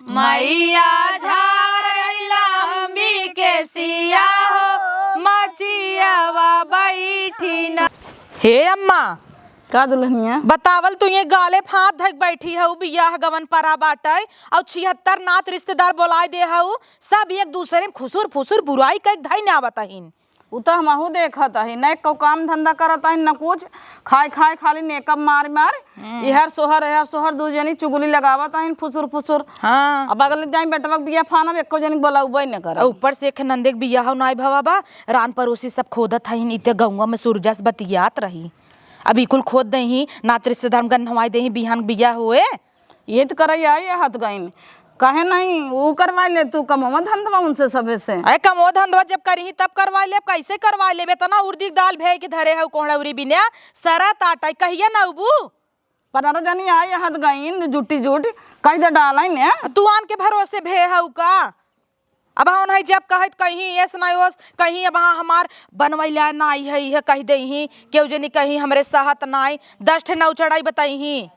मैया झारैलंबी के सिया हो मचियावा बैठी न। हे अम्मा का दुल्हनिया बतावल तू ये गाले फाँप धक बैठी हऊ बियाह गवन परा बाटे और 76 नात रिश्तेदार बोलाए दे हऊ सब एक दूसरे में खुसुर फुसुर बुराई कई धई ना बताहिन। उ तो हमहू देखत है न को काम धंधा करत है न कुछ खाए खाए खाली नेकअप मार मार इहर सोहर दू जनी चुगली लगावत है फुसुर फुसुर। हाँ अब अगले जाई बेटवा बियाह फाना एको जनी बोलाउबे न कर। ऊपर से एक नंदे के बियाह नाई भवा बा रान पड़ोसी सब खोदत हईन इते गौवा में सूरजस बतियात रही अभी कुल खोद दही नात रिश्तेदार गन हवाई दही बिहान बिया हुए ये तो कर आई हाथ गईन कहे नहीं वो करवा ले तू कमवा धंधवा उनसे सबे से। अरे कमो धंधवा जब करी तब करवा ले कैसे करवा ले तना उर्दी दाल भे के धरे है कोहड़ौरी बिना सरा ताटा कहिया ना उबू 15 जनी आई हाथ गईन जुटी जुट कह दे डाल ने तू आन के भरोसे भे हऊ का अब हम है जब कहत कहीं ऐस ना ओस कहीं अब हमार बनवैला नाई है कह दही केहू जनी कहीं हमरे सहत नाई 10 ठे नौ चढ़ाई बताई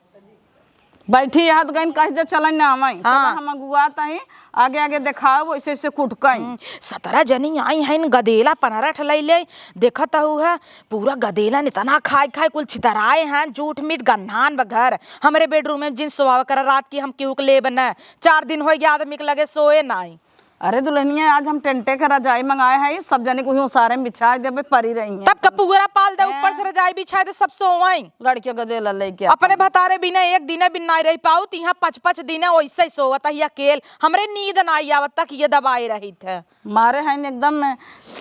बैठी हाथ गईन कह दे चल ना हम गुआत है आगे आगे दिखाओ वैसे वैसे कुटकई 17 जनी आई हैं गदेला 15 ठलैले देखत हूँ है पूरा गदेला इतना खाए खाए कुल छितराए हैं झूठ मीठ गन्हान बघर हमारे बेडरूम में जिन सोवा कर रात की हम केहू के ले बना 4 दिन हो गया आदमी के लगे सोए नाई। अरे दुल्हनिया आज हम टेंटे का रजाई मंगाए हैं सब जने को सारे में बिछा दे परी रही हैं तब कपूरा पाल दे ऊपर से रजाई बिछा दे सब सोवाई लड़कियों गदेला लेके अपने भतारे बिना एक दिन बिन नहीं रही पाऊ तिहा 5-5 दिन वैसे ही सोवत ही अकेल हमरे नींद नहीं आवत तक ये दबाई रही थे मारे हैं एकदम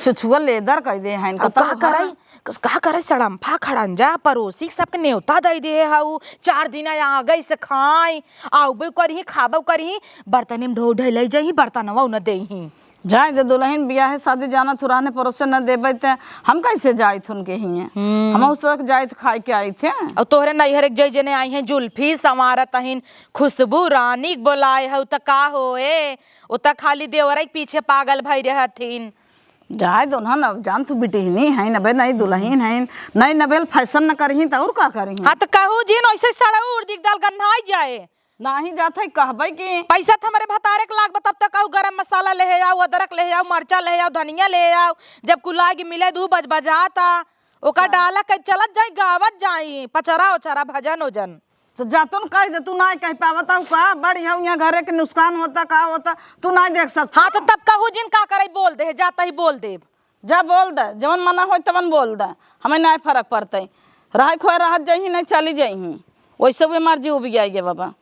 छुछुआ लेदर कह दे हैं का करे सड़म्फा खड़ंजा पड़ोसी सबके न्योता दे दे हऊ 4 दिन आ गई से खाई आउबे करही खाबो करही बर्तन में ढो ढलै जही बर्तनवा न देही जाए दे दुल्हन बियाह शादी जाना थुराने परोसे न देबे ते हम कैसे जाए थे उनके ही हम उस तक जाए खाए के आई थे और तोहरे नैहर एक जने आई हैं जुल्फी संवारत हन खुशबू रानी बोलाए हऊ त का होए ओ त खाली देवरा के पीछे पागल भई रहथिन। जाए दो ना जान तू बिटिहनी है नबे नहीं दुल्हन है नहीं नबेल फैशन न करही त और का करही। हाँ तो कहू जिन ऐसे सड़ऊ उर्दी दाल गन्हाई जाए नाही जात है कहबे कि पैसा तो हमारे भतारे के लाग तब तक कहू गरम मसाला ले आओ अदरक ले आओ मरचा ले आओ धनिया ले आओ जब कुलाग मिले 2 बज बजाता ओका डाला कहीं चलत जाई गावत जाई पचरा उचरा भजन उजन तो जातुन कह दे तू ना कह पावता का बड़ी है यहाँ घरे के नुकसान होता का होता तू ना देख सकता। हाँ तो तब कहू जिन का करे बोल दे जाता ही बोल दे जा बोल दे जवन मना हो तवन बोल दे हमें ना फर्क पड़ते रह खोए रहत जाही नहीं चली जाही वैसे भी मर्जी उब जाएगी बाबा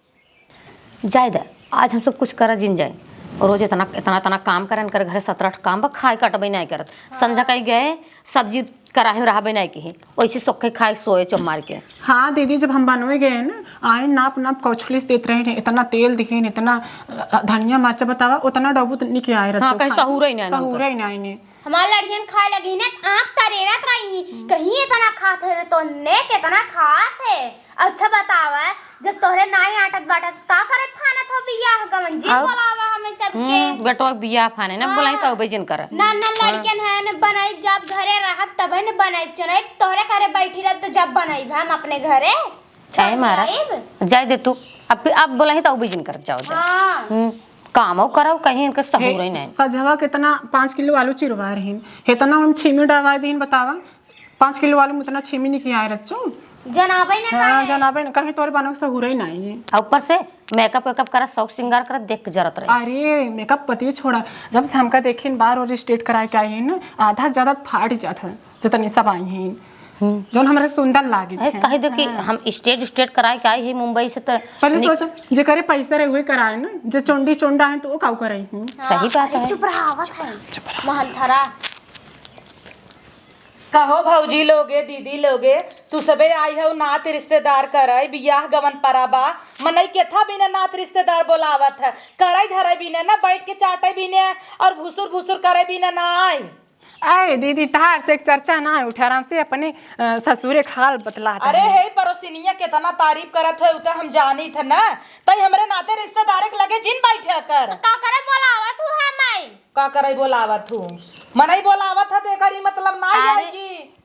जाए दे आज हम सब कुछ करा जिन जाए और रोज इतना इतना इतना काम करन कर घरे 17 काम बा खाए कटबे नहीं करत संजा कहीं गए सब्जी कराहे रहबे नहीं की वैसे सोखे खाए सोए चो मार के। हाँ दीदी जब हम बनवे गए ना आए नाप नाप कौछलिस देते रहे इतना तेल दिखे इतना धनिया मरचा बतावा उतना डबू निके आए हाँ कहीं सहूर ही नहीं हमार लड़कियन खाए लगी ने आँख तरेरत रही कहीं इतना खात है तो ने कितना खात है। अच्छा बतावा जब तोहरे नाई आटत बाटत का करे खाना था बियाह गवन जी बोलावा हमें सबके बेटो बियाह फाने ना बोलाई तो बेजिन करे ना लड़कियन है न बनाई जब घरे रहत तब न बनाई चने तोहरे घरे बैठी रह तो जब बनाई हम अपने घरे चाहे मारा जाए दे तू अब बोलाई तो बेजिन कर जाओ हां काम करो कहीं इनके सहूर ही नहीं सजवा कितना 5 किलो आलू चिरवा रही इतना हम छीमी डलवा दीन बतावा 5 किलो आलू में इतना छीमी निके आए रच्चो जनाबे ने हाँ जनाबे ने कहीं तोरे बनक सहूर ही नहीं ऊपर से मेकअप वेकअप करा शौक श्रृंगार करा देख के जरूरत रहे। अरे मेकअप पति छोड़ा जब से हमका देखिन बार और स्टेट कराए के आई है ना आधा ज्यादा फाट जाता है जितनी सब आई हैं जो हमारे सुंदर लागे कह दे कि हम स्टेट कराए के आई है मुंबई से तो पहले सोचा जे करे पैसा रहे हुए कराए ना जे चोंडी चोंडा है तो वो काऊ कराई हूं सही बात है चुप रहावत है महंथरा कहो भौजी लोगे दीदी लोगे तू सबे आई हो नात रिश्तेदार करई बियाह गवन पराबा मनई केथा बिना नात रिश्तेदार बोलावत है करई धरई बिना ना बैठ के चाटे बिना और भुसुर भुसुर करे बिना ना आई आए दीदी तहार से एक चर्चा ना उठे आराम से अपने ससुरे खाल बतला। अरे हे पड़ोसिनिया कितना तारीफ करत है उता हम जानी थे ना तई हमरे नाते रिश्तेदार के लगे जिन बैठे कर का करे बोलावत हूं हमें का करे बोलावत हूं मनई बोलावत है देखरी मतलब ना आएगी।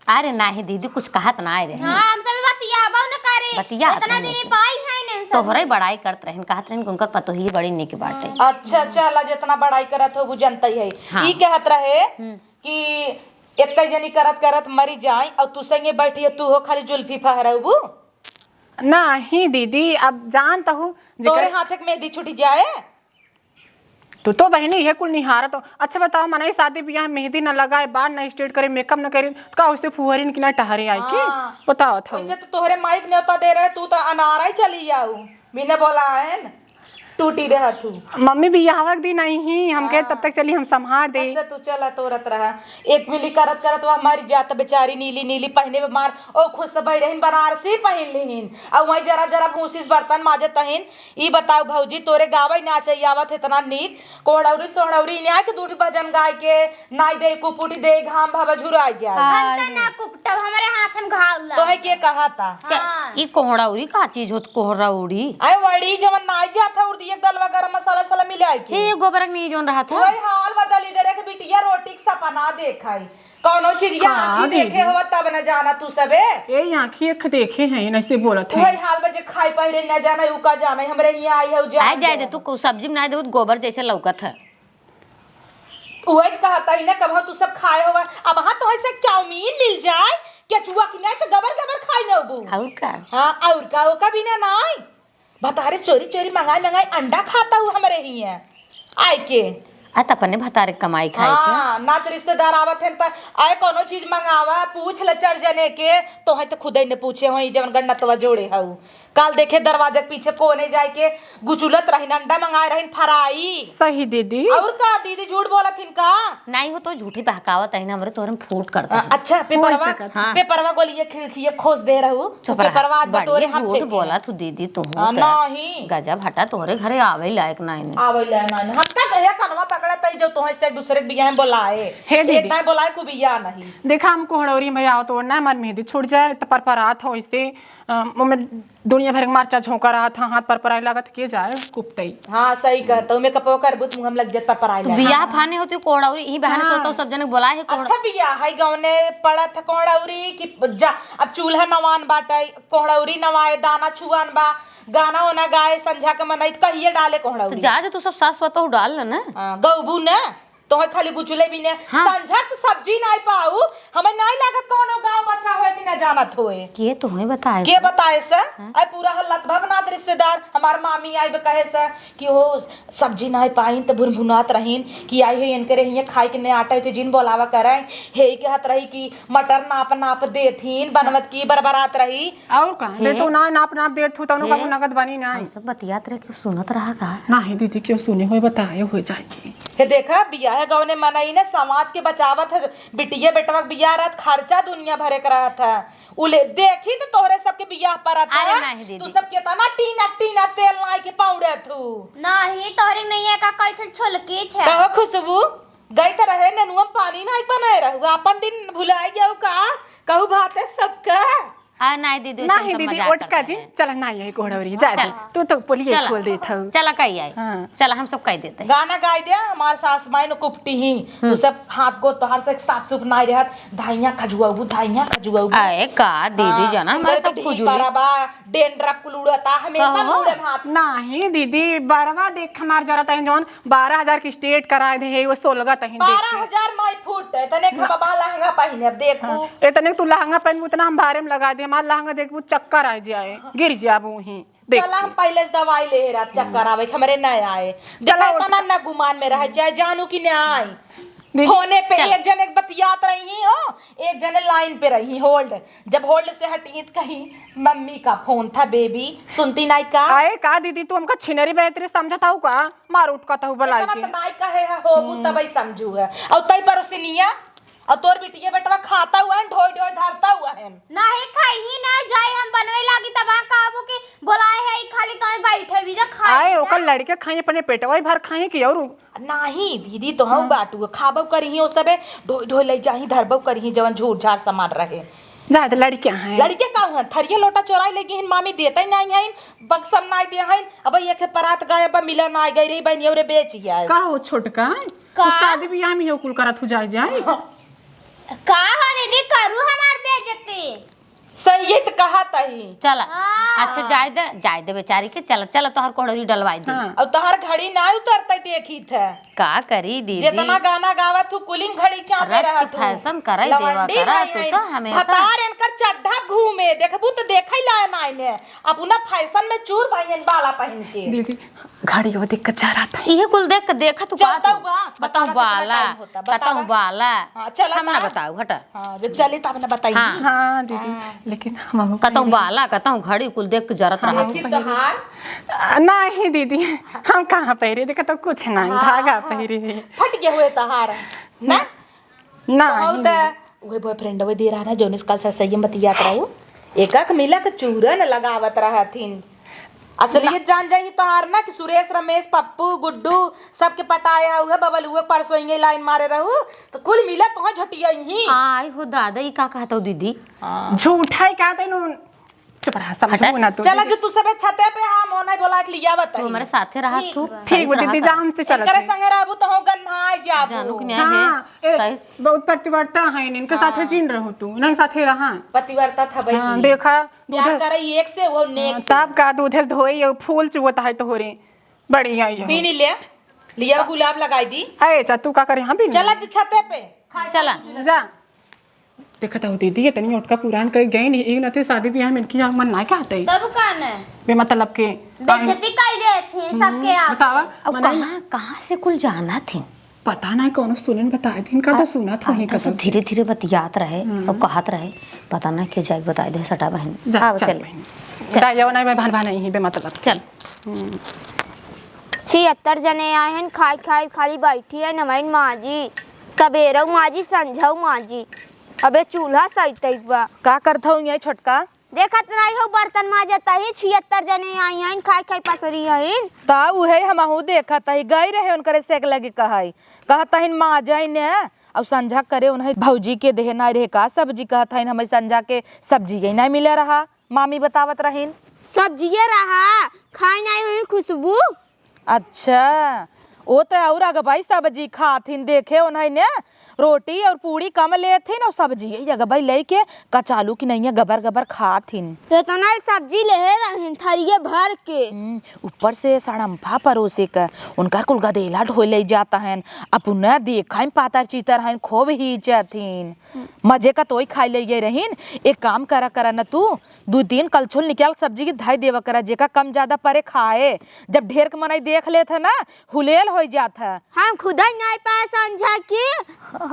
अरे नहीं दीदी कुछ कहत ना आए रे हां हम सब बतियाबो न करे बतिया इतना दिन पाई है न तोहरे बड़ाई करत रहन, कहत रहन कि उनकर पतोही बड़ी निक बाटे। अच्छा चला जितना बड़ाई करत हो वो जनता ही है। हाँ। ई कहत रहे कि एक जनी करत करत मरी जाए और तू संगे बैठी है, तू हो खाली जुल्फी फहराबू। नहीं दीदी, अब जानता हूँ तोरे हाथ में मेहंदी छुटी जाए। तो बहनी ये कुल निहारत हो। अच्छा बताओ, मनाई शादी ब्याह मेहंदी न लगाए, बाल न स्ट्रेट करे, मेकअप न करे, तो का उससे फुहरी की ना टहरे आई के बताओ था। वैसे तो तोहरे माइक न्योता दे रहे, तू तो अनारा ही चली जाऊ बिना बोला है न टूटी रहा तू। मम्मी भी यहाँ दी नहीं ही हम कहे तब तक चली हम संभाल दे। अच्छा तू चला तोरत रहा एक मिली करत करत वह हमारी जात बेचारी नीली नीली पहने मार ओ खुश से भई रहीन बनारसी पहन लीन और वही जरा जरा भूसी से बर्तन माजे तहीन। ई बताओ भौजी तोरे गावई ना चाहिए आवत इतना नीक कोड़ौरी सोड़ौरी न्याय के दूठ भजन गाय के नाई दे कुपुटी दे घाम भाव झुराई जाए। हम त ना कुपटब, हमारे हाथ में घाव लग। तो है के कहा था ई कोहड़ाउरी का चीज होत? कोहड़ाउरी आए वड़ी जवन नाई जाता उड़ एक दलवा गरम मसाला साला मिलाए के हे गोबरक नहीं जोन रहा था। वही हाल बदली डरे के बिटिया रोटी के सपना देखाई कौनो चीज आंखी देखे हो तब न जाना तू सबे ए आंखी एक देखे हैं ऐसे बोलत है। वही हाल बजे खाई पहिरे न जाना उ का जाना हमरे हिया आई है जा आए जाए दे तू सब्जी में ना दे गोबर जैसे लौकत है। वही कहता ही ना कब तू सब खाए होगा अब हां तो ऐसे चाउमीन मिल जाए केचुआ की नहीं तो गबर गबर खाई न बू और का हां और का ओ का बिना नहीं बता रे चोरी चोरी मंगाई अंडा खाता हूँ हमारे ही है आय के आ त अपने भतारे कमाई खाए के। हाँ ना तो रिश्तेदार आवत है त आए कोनो चीज मंगावा पूछ ले चढ़ जने के तो है तो खुदे ने पूछे हो जवन गन्ना तवा जोड़े हऊ काल देखे दरवाजे के पीछे कोने जाए के गुचुलत रहीन अंडा मंगाए रहीन फ्राई। सही दीदी। और का दीदी झूठ बोलत हिन का नहीं हो तो झूठी बहकावत है ना हमरे तोरम फूट करता है। अच्छा पेपरवा हाँ। पेपरवा गोलिए खिड़की खोज दे रहू चुप पेपरवा रहा तोरे बढ़िया झूठ बोला तू दीदी तू नहीं गजब हटा तोरे घरे आवे लायक नहीं आवेला ना हम तक है कनवा पकड़ा तई जो तोहे से एक दूसरे के बियाह में बुलाए हे दीदी। एक टाइम बुलाए को बियाह नहीं देखा हम कोहड़ौरी में आओ तो ना हमारी मेहंदी छूट जाए तो पर रात हो इससे मैं दुनिया भर के मार्चा झोंका रहा था हाथ पर पराई लागत के जाए कुपतई। हाँ सही कहता हूँ मैं कपो करबू तुम हम लग जात पर तो बियाह फाने होती कोहड़ाउरी ही बहन सोता सब जने बोला है अच्छा बियाह है गाँव ने पड़ा था कोहड़ौरी की जा अब चूल्हा नवान बाटे कोहड़ौरी नवाए दाना छुआन बा गाना होना गाए संझा के मनाई कहिए डाले कोहड़ौरी तो जा तू सब सास पतो डाल ना गौबू ने तो है खाली गुचले भी ने संझा तो सब्जी नहीं पाऊ हमें नहीं लागत कोनो गांव बच्चा होए कि न जानत होए के तो है बताए के बताए से आई पूरा हल्लत भवनाथ रिश्तेदार हमार मामी आई कहे से कि हो सब्जी नहीं पाइन तो भुनभुनात रहीन कि आई है इनके रही खाए के ने आटा तो जिन बोलावा करे हे के हत रही कि मटर नाप नाप देथीन बनवत की बरबरात रही और का दे तो ना नाप नाप दे थू तनो का नगद बनी ना हम सब बतियात रहे कि सुनत रहा का नहीं दीदी क्यों सुने होए बताए हो जाएगी। हे देखा बियाह गाँव ने मनाई ने समाज के बचावत है बिटिया बेटवा बियाह रहत खर्चा दुनिया भरे कर रहा था उले देखी तो तोहरे सबके बियाह पर अरे नहीं दीदी। तू सब केतना टीना तेल लाई के पाउडे थू नहीं तोहरी नहीं है का कैसे छुलकी छे कहो खुशबू गई तो रहे ननुआ पानी नहीं बनाए रहू अपन दिन भुलाई जाऊ का कहू भाते सबका नहीं दीदी नहीं दीदी ओटका जी चल ना यही कोहड़ौरी जा चल। तू तो पुलिस खोल दे था। चला कही आई हाँ। चला हम सब कह देते गाना गाय दे हमार सास माई न कुपटी ही तू सब हाथ को तोहर से साफ सुफ नहीं रहत धाइया खजुआबू अरे का दीदी जना हमारे सब खुजूली डेंड्रा कुलुड़ता हमेशा मुड़े हाथ नहीं दीदी बारवा देख हमार जरा तही जौन 12,000 की स्टेट कराए दे है वो 16 तही 12,000 माई फूट तने खबा लहंगा पहने अब देखू इतने तू लहंगा पहन उतना हम भारे में लगा दे हमार लहंगा देख वो चक्कर आ जाए गिर जाबू ही देख चला हम पहले से दवाई ले रहा चक्कर आवे हमरे न आए चला तना न गुमान में रह जाए जानू की न आई होने पे एक जन एक बतियात रही हो एक जने लाइन पे रही होल्ड जब होल्ड से हटी तो कहीं मम्मी का फोन था बेबी सुनती नहीं का आए का दीदी तू हमका छिनरी बेहतरी समझत हूं का मार उठ का तू बुलाई इतना के तो नहीं कहे होबू तब ही समझू है और तई परोसिनिया और तोर बिटिया बेटवा खाता हुआ है ढोई ढोई धरता हुआ है नहीं खाई ही ना जाए हम बनवे लागी तब कहबो कि बोलाए है खाली कहीं बैठे भी जा खाए आए ओकर लड़के खाई अपने पेटवा भर खाई कि और नहीं दीदी तो हम बाटू खाबो करी ओ सबे ढोई ढोई ले जाही धरबो करी जवन झूठ झाड़ सामान रहे जा तो लड़कियां हैं लड़के का हुआ थरिया लोटा चोराई लेगी हिन मामी देता ही नहीं है बक्सम नहीं दे है अब ये के परात गाय बा मिला नहीं गई रही बहन औरे बेच गया का हो छोटका तू शादी बियाह में हो कुल करत हो जाए का हो दीदी करू हमार बेइज्जती सही तो कहा तही। चला अच्छा जाय दे बेचारी के। चल चल तोहर कोहड़ी डलवाई दे। और तोहर घड़ी ना उतरते देखी थे का करी दीदी, जितना गाना गावत तू कुलिंग घड़ी चापे रच रहा की फैशन कराई देवा करा तू तो हमेशा। भतार इनकर चड्ढा घूमे देखबू तो देखै ला ना इने अपना फैशन में चूर भाईन बाला पहन के। दीदी घड़ी वो देख के जा रहा था। इहे कुल देख के देखा तू का चलता हुआ, बताऊं बाला बताऊं बाला हाँ, चला हम ना बा। बताऊ हटा। हां जब चली तब ना बताई। हाँ। हाँ दीदी लेकिन हम कतऊ बाला कतऊ घड़ी कुल देख के जरत रहा। देखी तोहार नहीं दीदी हम कहाँ पहरे देखा तो कुछ नहीं धागा पहरे फट गए हुए तोहार ना ना बहुत वही बॉयफ्रेंड वो दे रहा ना जोनिस कल से सही बतियात रहू एकक मिला के चूरन लगावत रहथिन। असलियत जान जाई तोहार ना कि सुरेश रमेश पप्पू गुड्डू सबके पटाया हुआ बबल हुए परसों लाइन मारे रहू तो कुल मिला तो झटिया ही। आई हो दादा ई का कहता दीदी। झूठा ही कहते नु चुप रहा समझो ना तू। चला जो तू सबे छते पे हम होना बोला के लिया बता तू हमारे साथे रहा तू ठीक वो दीदी जा हमसे चल करे संगे रहबू तो हो गन्हाई जाबू जानू कि नहीं है सही बहुत प्रतिवर्ता है इनके साथे जीन रहू तू इनके साथे रहा। पतिव्रता था भाई हाँ, देखा प्यार करे एक से वो नेक से तब का दूध धोई और फूल चुवता है तो हो रे बढ़िया ही पीनी ले लिया गुलाब लगाई दी। अरे चा तू का करे हम भी चला जो छते पे चला जा देखा था दीदी इतनी उठका पुरान कर गई नहीं एक नथे शादी ब्याह में इनकी मन ना कहते तब कान है बे मतलब के बेइज्जती कर दे थी सबके आप बतावा अब कहाँ से कुल जाना थी पता नहीं कौन सुनन बताए थे इनका तो सुना था ही तो धीरे धीरे बतियात रहे और कहत रहे पता ना के जाए बताए दे सटा बहन जा चल चल जाओ नहीं भाई भाई नहीं बे मतलब चल 76 जने आए हैं खाई खाई खाली बैठी है नमैन माँ जी सवेरे माँ जी संझाऊ माँ जी अबे चूल्हा सही बा का करता हूँ ये छोटका देखत नहीं हो बर्तन माजता ही 76 जने आई हैं खाई खाई पसरी हैं ता उहे हमहू देखत है गई रहे उनकरे सेक लगे कहई कहत है माँ जाई ने और संझा करे उन्हें भौजी के देह ना रहे का सब्जी कहत है हमें संझा के सब्जी ही नहीं मिले रहा मामी बतावत रहीन सब्जिए रहा खाई नहीं हुई खुशबू। अच्छा वो तो और अगर भाई सब्जी खाथिन देखे उन्हें ने रोटी और पूरी कम लेथिन और सब्जी यही जगह भाई लेके कचालू की नहीं है गबर गबर खाथिन तो तना सब्जी ले रहे थरिये भर के ऊपर से सड़म्फा परोसे का उनका कुल गदेला ढोई ले जाता है अपना देखा पातर चीतर है खूब ही जाथिन मजे का तोई खाई ले गए रहीन। एक काम करा न तू 2-3 कलछुल निकाल सब्जी की धाई देवा करा जेका कम ज्यादा परे खाए जब ढेर के मनाई देख ले थे ना हुलेल हो जाता है। हम खुद ही नहीं पाए समझा कि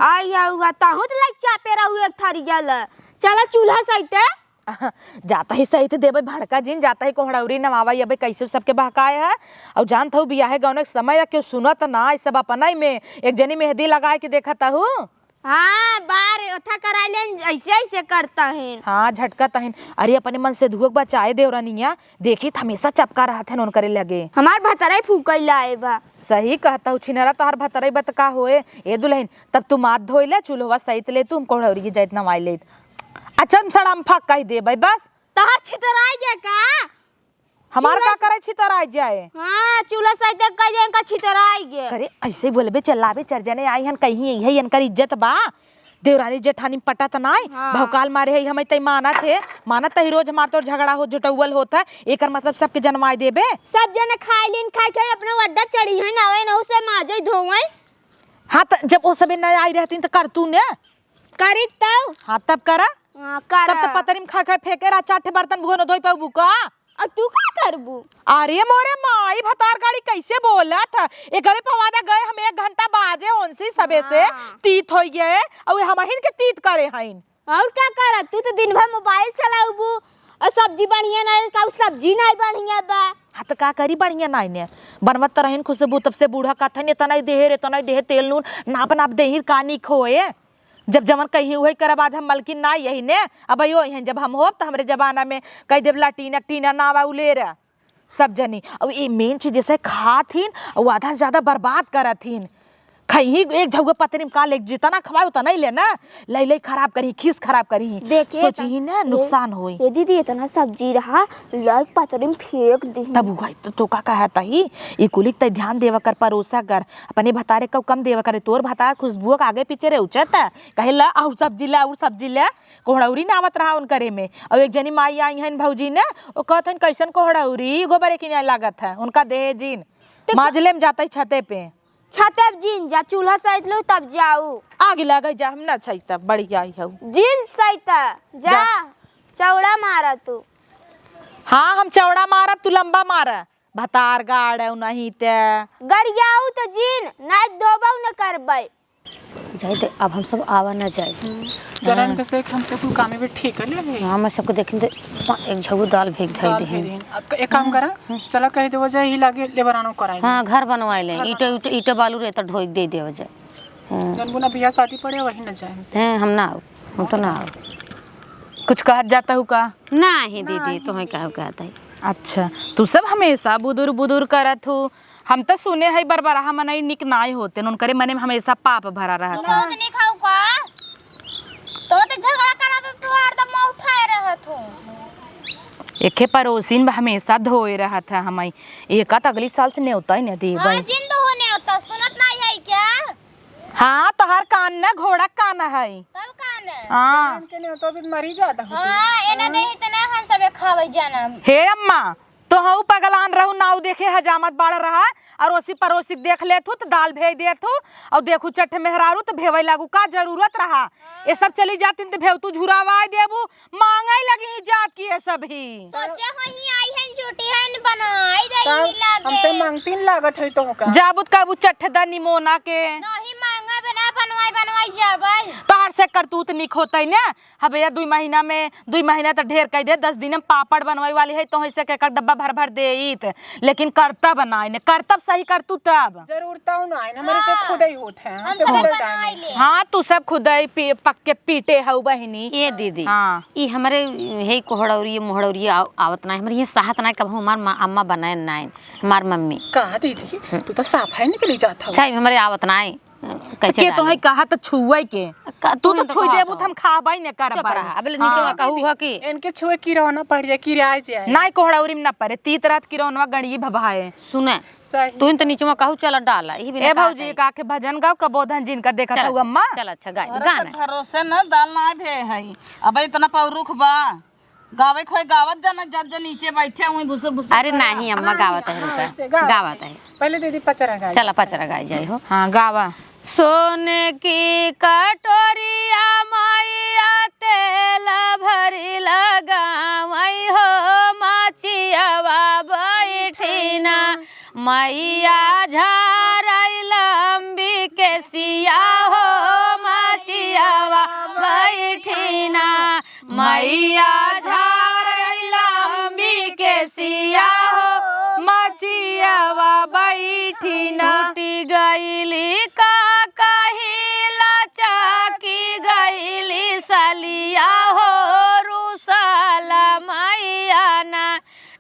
आई आऊगा ताहू तो लाइक चापे रहू एक थरिया ल चला चूल्हा सहित जाता ही सही थे देवे भड़का जिन जाता ही कोहड़ौरी नवावाई अबे कैसे सबके बहकाए है और जानता हूँ बियाह गौन समय क्यों सुनत ना इस सब अपना ही में एक जनी मेहंदी लगाए के देखता हूँ। हाँ बार ओथा करा ले ऐसे ऐसे करता है। हाँ झटका तहिन अरे अपने मन से धुआं बचाए देवरानिया देखी हमेशा चपका रहा थे उन करे लगे हमार भतराई फूकई लाए बा सही कहता हूँ छिनरा तोहर भतराई बत का होए ए दुल्हन तब तू मात धोई ले चूल्हा सहित ले तुम कोहड़ौरी जाइत नवाई ले अच्छा सड़म फक कह दे भाई बस तोहर छितराई गया का हमार का करे छितराई जाए। हाँ चूल्हा सहित कह दे का छितराई गया करे ऐसे बोलबे चलाबे चरजने आई हन कहीं यही इनकर इज्जत बा देवरानी जेठानी पटा त नाई भौकाल मारे है हमें तई मानत तई रोज मार तोर झगड़ा हो जुटौल होता एकर मतलब सबके जन्माई देबे सब जने खाई लिन खाई खाई अपने अड्डा चढ़ी है ना न उसे माजे धोवे। हाँ त जब वो सबे न आई रहती त कर तू ने करी तब हाँ तब करा कर तब त पतरिम खा खा फेंके रा चाटे बर्तन भुगो न धोई पाऊ का और तू का करबू अरे मोरे माई भतार गाड़ी कैसे बोला था एकरे पवादा गए हम 1 घंटा बाजे उनसे सबे से तीत हो गए और हम हिन के तीत करे हइन और क्या कर तू तो दिन भर मोबाइल चलाऊबू और सब्जी बढ़िया नहीं का सब्जी नहीं बढ़िया बा हाँ तो का करी बढ़िया नहीं ने बनवत तो रहन खुशबू तब से बूढ़ा का था इतना देह तेल नून नाप नाप देही कानी खोए जब जमन कही हुई करब आज हम मलकिन ना यही ने अब यो यही जब हम हो तो हमारे जमाना में कह देव लाटीना टीना नावा उलेर सब जनी अब ये मेन चीज जैसे खाथिन और आधा ज्यादा बर्बाद करथिन खही एक झौगा पतरी में का ले जितना खवाए उतना ही ले ना, ले खराब करी, खीस खराब करी। देखिए सोची ना नुकसान होई। ये दीदी इतना सब्जी रहा लग पतरी में फेंक दी। तब उगाई तो का कहता ही ई कुलिक त ध्यान देवा कर, परोसा कर, अपने भतारे का कम देवा करे। तोर भतार खुशबू के आगे पीछे रे उचत कहे ला और सब्जी ला कोहड़ौरी ना आवत रहा उन करे में। और एक जनी माई आई हन भौजी ने, ओ कहथन कैसन कोहड़ौरी गोबरे की लागत है उनका देह जीन माजले में जाता ही छते पे। छते जीन जा चूल्हा सहित लो तब जाऊ। आगे लगे जा हम ना छै तब बढ़िया ही हऊ। जीन सहित जा चौड़ा मारा तू। हाँ हम चौड़ा मारब तू लंबा मार, भतार गाड़ नहीं ते गरियाऊ तो जीन ना दोबाऊ न करबै। जाए दे अब हम सब आवा ना जाए। जरा इनके से हमसे कोई काम में ठीक है ले। हाँ मैं सबको देखें दे एक झगू दाल भेज धई दे। अब एक काम करा, चला कह दे वजह ही लागे लेबरानो कराई। हाँ घर बनवाए ले, ईटे बालू रे तो ढोक दे दे वजह। जनगुना बियाह शादी पड़े वही न जाए। हैं हम ना आओ, हम तो ना आओ। कुछ कह जाता हूँ का? नहीं दीदी तुम्हें क्या कहता है। अच्छा तू सब हमेशा बुदुर बुदुर करत हूँ। हम तो सुने है बरबरा मनई निक नाई होते न उनकरे मने में हमेशा पाप भरा रहता। तो नहीं खाऊ का तो झगड़ा करा तो तू हरदम उठाए रहत हो। एके पड़ोसिन में हमेशा धोए रहा था हमाई एक अगली साल से न्योता ही न दी हां जिंदो होने होता सुनत नहीं है क्या? हाँ तो हर कान न घोड़ा कान है तब कान हाँ इनके ने तो अभी मरी जाता है। हां एना देही तना हम सब खावे जाना। हे अम्मा तो हऊ पगलान रहू नाव देखे हजामत बाड़ रहा और ओसी पड़ोसी देख लेथु तो दाल भेज देथु और देखू चट मेहरारू तो भेवे लागू का जरूरत रहा। ये सब चली जाती तो भेव तू झुरावाई देबू मांगे लगी ही जात की ये सब ही। सोचे वही आई है झूठी है बनाई दई लागे। हमसे मांगतीन लागत है तो का जाबुत काबू चट द निमोना के नहीं मांगा बिना बनवाई जाबई। तार से करतूत निक होता है ना। हबे या 2 महीना में 2 महीना तो ढेर कह दे 10 दिन में पापड़ बनवाई वाली है तो ऐसे के डब्बा भर देत लेकिन करता बनाए ने करतब सही कर तू तब जरूरत ना है हमारे से खुद ही होते हैं। हम सब बनाई ले। हाँ तू सब खुद ही पक्के पीटे हऊ बहिनी। ये दीदी हाँ ये हमारे हे कोहड़ौरी मोहड़ौरी आवत ना हमारे ये साहत ना कब हमार अम्मा बनाए ना हमार मम्मी कहा दीदी तू तो साफ है निकली जाता चाहे हमारे आवत ना कैसे के तो है कहा तो छुए के तू तो छुई देबू हम खाबाई ने कर चुप रहा अब नीचे में कहू हो कि इनके छुए की रौना पड़ जाए की राय जाए नाई कोहड़ौरी में ना पड़े तीत रात की रौनवा गणिये भभाए सुने सही तू तो नीचे में कहू चला डाला यही भी ए भौजी का के भजन गाओ कबोधन जिनका देखा था अम्मा। चल अच्छा गाना भरोसे न दाल ना भे है। अब इतना पौरुख बा गावे खोए गावत जाना जज नीचे बैठे हुए भुसुर भुसुर। अरे नहीं अम्मा गावत है रुका गावत है पहले दीदी पचरा गाय चला पचरा गाय जाए हो। हाँ गावा। सोने की कटोरिया मैया तेल भरी लगावई हो माचियावा बैठीना मैया झारई लंबी के सिया हो माचियावा बैठीना मैया झारई लंबी के सिया हो माचियावा बैठीना टूटी गईली का कहिला चाकी गईली सलिया हो रुसाला मैया ना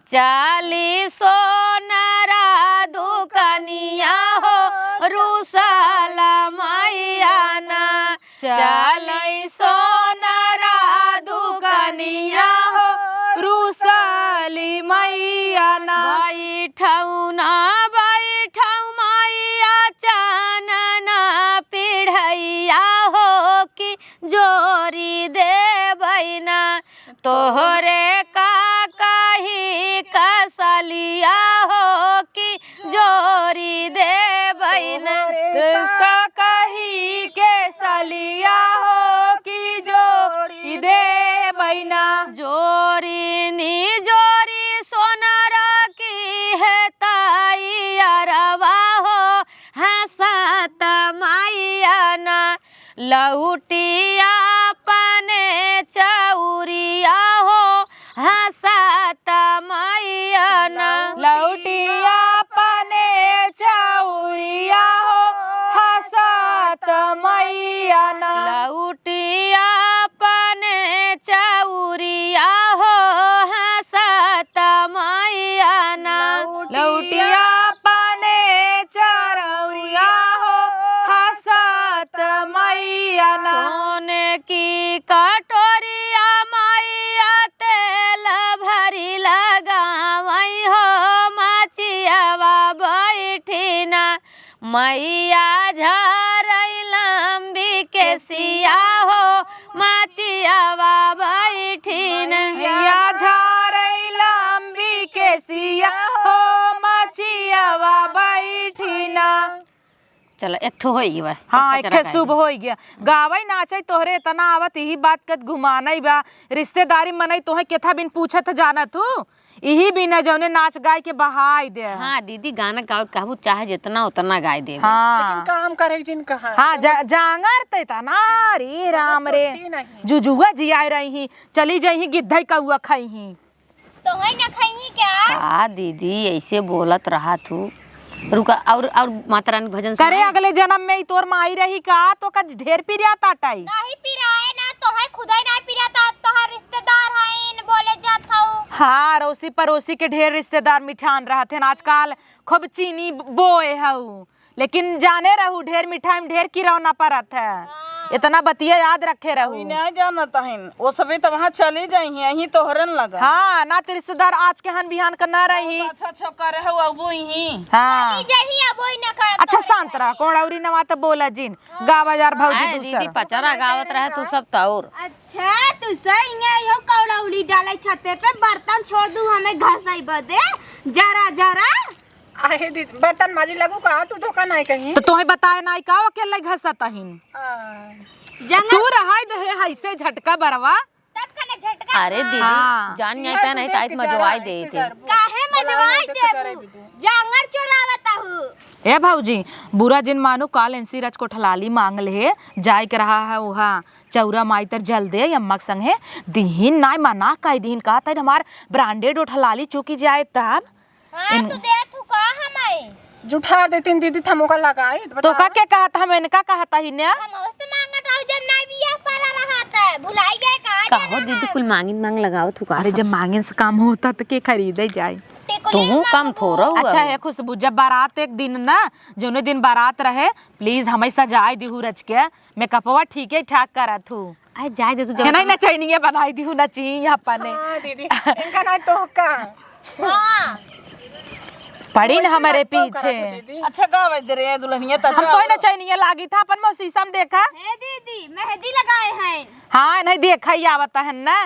चाली सोनारा दुकनिया हो रुसाला मैया ना चाली सोनारा दुकनिया हो रुसाली मैया ना बैठऊ ना बैठऊ मैया चानना पिढ़ैया हो कि जोरी देबै ना तोहरे का कही कसलिया हो कि जोरी देबै ना इसका कही के सलिया हो कि जोड़ी दे बैना जोरी नी जोरी सोनारा की है ताई अरवा हो हंसत मैया ना लौटिया पने चौरिया हो हंसत मैया ना लौटिया पने चौरिया हो हसत मैया ना लौटिया पने चौरिया हो हंसत मैया ना लौटिया पने चरौरिया हो की कटोरिया मैया तेल भरी लगावई हो माचियावा बैठिना मैया झारई लंबी के सिया हो माचियावा बैठिना या झारई लंबी के सिया हो मचियावा बैठिना। चलो एक ठो होई बा हाँ एक शुभ हो गया। गावई नाचई तोहरे इतना आवत यही बात कद घुमानई बा रिश्तेदारी मनई तोहे केथा बिन पूछत जाना तू यही बिना जौने नाच गाय के बहाई दे। हाँ दीदी गाना गाओ कहबू चाहे जितना उतना गाय दे। हाँ काम करे जिन कहा हाँ जांगर ते तना रे राम रे जुजुआ जी आए रही चली जही गिद्धई कौआ खई तो है ना खई क्या का दीदी ऐसे बोलत रहा तू रुका और माता रानी भजन करे अगले जन्म में ही तोर माई रही का तो का ढेर पिरिया ताटाई नहीं पिराए ना तो है खुदाई नहीं पिराता तो है रिश्तेदार है इन बोले जात हूं। हाँ अड़ोसी पड़ोसी के ढेर रिश्तेदार मिठान रहते आजकल खूब चीनी बोए हऊ लेकिन जाने रहू ढेर मिठाई में ढेर किरौना परत है इतना बतिया याद रखे रहू। नहीं जानत हन वो सभी तो वहां चली जाई यही तोहरन लगा। हाँ ना तो रिश्तेदार आज के हन बिहान का ना रही। अच्छा अच्छा करे हो अबू ही हाँ जही अब वही ना कर अच्छा शांत रहा कोड़ौरी नवा तो बोला जिन गावा जार भौजी दीदी दूसर पचरा गावत रहे तू सब तौर अच्छा तू सही यो कौड़ौड़ी डाले छते पे बर्तन छोड़ दू हमें घसाई बदे जरा जरा आहे दीदी बर्तन माजी लगू का तू धोखा नहीं कहीं तो तोहे बताए ना का अकेले घसत हिन तू रहाय दे ऐसे झटका बरवा तब कने झटका अरे दीदी हाँ। जान नहीं पे नहीं ताइत मजवाई दे थे काहे मजवाई देबू जांगर चोरावता हूँ। ए भौजी बुरा जिन मानो काल एनसी रच को ठलाली मांग ले जाय के रहा है वहाँ चौरा माई तर जल दे अम्मा संगे दीहिन नाय मना कई दिन का तय हमार ब्रांडेड ठलाली चुकी जाए तब हां तू दे तू का हमें जुठा देती दीदी थमोका लगाई तो का के कहता हम इनका कहता ही ने हम उस्त मांगत रहू जब नहीं बियाह पर रहता है भुलाई गए का कहो दीदी कुल मांगिन मांग लगाओ तू का अरे जब मांगे से काम होता तो के खरीदे जाए तू कम थोड़ा अच्छा है खुशबू जब बारात एक दिन ना जोने दिन बारात रहे प्लीज हमें सजाए दिहू रच के मेकअपवा ठीक है ठाक करा थू आई जाए दे तू के नहीं नचैनिए बनाई दिहू नची अपने हां दीदी इनका नहीं तो का हां पड़ी न हमारे पीछे अच्छा गावे दे रे दुल्हनिया त हम तो ही नचैनिए लागी था अपन मो शीशम देखा हे दीदी मेहंदी लगाए हैं। हाँ नहीं देखा ही आवता है ना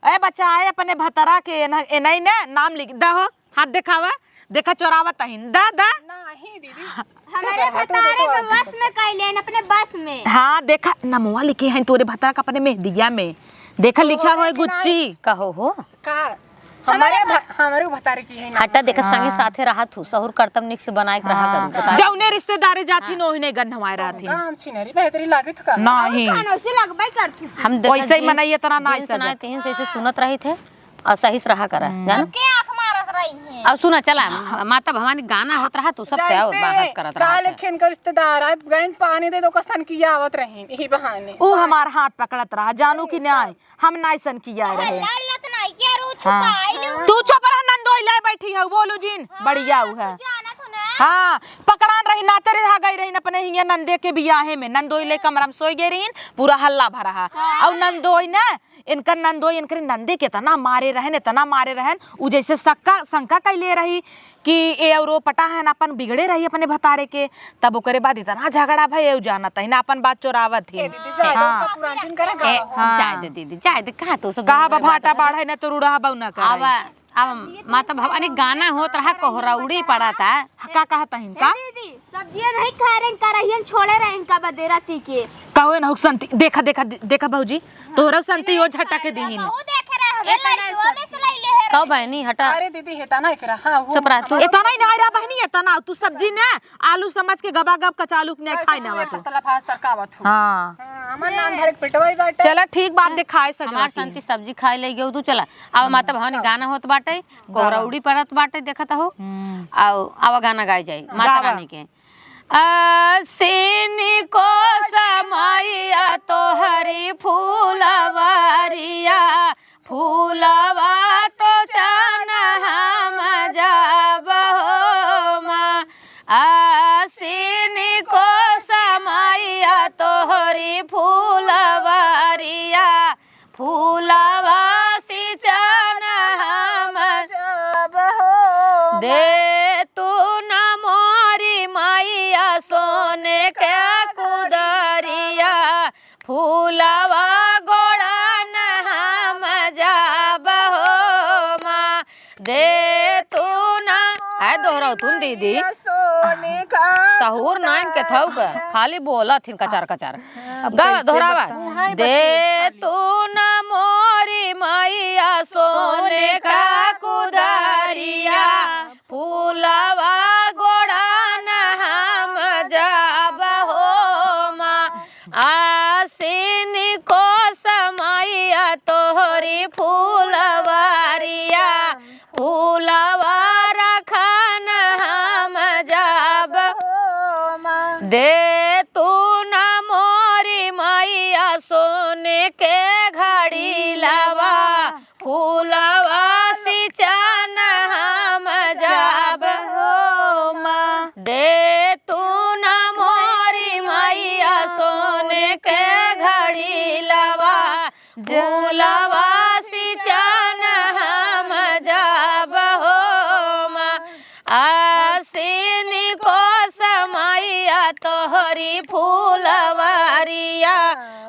ए बच्चा आए अपने भतरा के नहीं ना नाम लिख दहो हाथ दिखावा देखा चोरावत हिन दा दा नहीं दीदी हमारे भतारे के बस में कैलेन अपने बस में। हाँ देखा नमवा लिखे हैं तोरे भतरा का अपने मेहदिया में देखा लिखा हुआ है गुच्ची कहो हो का हमारे भतारे की है हटा देखा संगे साथे रहा तू सहूर करतम निक से बनाए के रहा करू बता जौने रिश्तेदारे जाती नो ही गन हमारे रहती काम सिनरी बेहतरी लागे तो का नहीं खानों से लगबाई करथू। हम वैसे ही मनाइए तना ना सुनाए तेहन से सुनत रही थे और सही से रहा करा जान के आंख मारत रही है अब सुना चला माता भवानी गाना होत रहा तू सब ते बहस करत रहा काले खेन कर रिश्तेदार आए गैन पानी दे दो कसन की आवत रही यही बहाने ऊ हमार हाथ पकड़त रहा जानू की न्याय हम नाइसन किया रहे लत नहीं के रू छुपाई लू तू चुप रह नंदोई ले बैठी है बोलू जिन बढ़िया ऊ है जाना तो ना हाँ पकड़ान रही नाते रहा गई रही अपने हिया नंदे के बियाहे में नंदोई ले कमरा में सोई गई रही पूरा हल्ला भरा है और नंदोई ना इनकर नंदोई इनकर नंदे के तना मारे रहन इतना मारे रहन उ जैसे शंका कैले रही कि ए और पटा है ना अपन बिगड़े रही अपने भतारे के तब ओकरे बाद इतना झगड़ा भय जाना तही ना अपन बात चोरावत ही दीदी जाए दो का पुरान दिन करे जाए दे दीदी जाए दे कहा तू सब कहा भाटा बाढ़ ना तो रूढ़ा बउना अब कर अब माता भवानी गाना होत रहा कोहरौड़ी पड़ा था का कहता हिनका दीदी सब्जियां नहीं खा रहे कराहियन छोड़े रहे इनका बदेरा ती के कहो ना संति देखा देखा देखा भौजी तोहरा संति ओ झटा के दीहिन वो देख रहे हो लड़कियों में से ले ले है कब बहनी हटा अरे दीदी हेता ना एकरा हां चुप रह तू इतना ही ना रहा बहनी इतना तू सब्जी ने आलू समझ के गबा गब कचालू ने खाई ना तू मसाला फास सरकावत हो हां हमर नाम भर के पेटवाई बाटे चला ठीक बात दिखाए हमार सजवा संति सब्जी खाए ले गयो तू चला अब माता भवानी गाना होत बाटे कोहरौड़ी पड़त बाटे देखत हो आओ आवा गाना गाई जाई माता गावा। रानी के आसिन को समैया तो हरी फूलवारिया फूलवा तो चाना हम जाबहो माँ आसिन को समैया तो हरी फूलवारिया फूलवा सिंचन हम दे तू न मोरी मैया सोने के कुदरिया फूलवा गोड़न हम जाब हो माँ दे तू न है दोहराओ तुम दीदी सहूर नाम के थौ के खाली बोला थिन कचार कचार गा दोहरावा दे तू न मोरी मैया सोने का कुदरिया फूलवा गोड़न हम जाब हो माँ आसीन को समैया तोहरी फूलवारिया फूलवा रखन हम जाब दे तू न मोरी मैया सोने के घड़ी लवा फूलवा सिंचन हम जाब दे तू न मोरी मैया सोने के घड़ी लवा फूलवा सिंचन हम जाब हो आसीन को समैया तोहरी फूलवारिया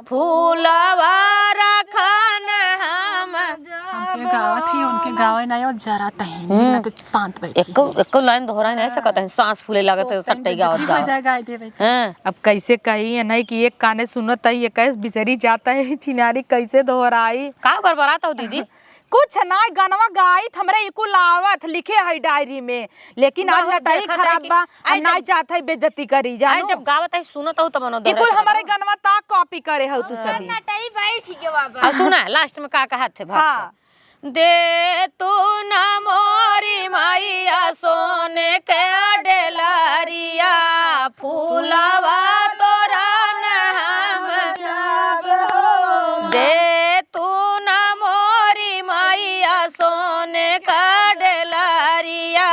फूलवा रखन हम हमसे गावत ही उनके गावे नहीं और जरा तहनी ना तो शांत बैठी एको लाइन दोहरा नहीं सकत है सांस फूले लागत है सट्टे गावत गावत बजा गाय देवे हैं अब कैसे कही है नहीं कि एक काने सुनत है ये कैसे बिसरी जाता है चिनारी कैसे दोहराई का बरबरात हो दीदी कुछ ना गनवा गाइत हमरे इको लावत लिखे है डायरी में लेकिन आज बहुत लटाई देखत है खराब कि- बा आई हम नहीं चाहत है बेइज्जती करी आई जानो जब गावत है सुनत हो तब न इको हमारे गनवा ता कॉपी करे हो तू सभी नटाई बैठ गए बाबा आ सुना लास्ट में का कहत थे हाँ। भक्त दे तू न मोरी मैया सोने के डेलरिया फूलवा तोरा न हम दे तू न मोरी मैया सोने का डेलरिया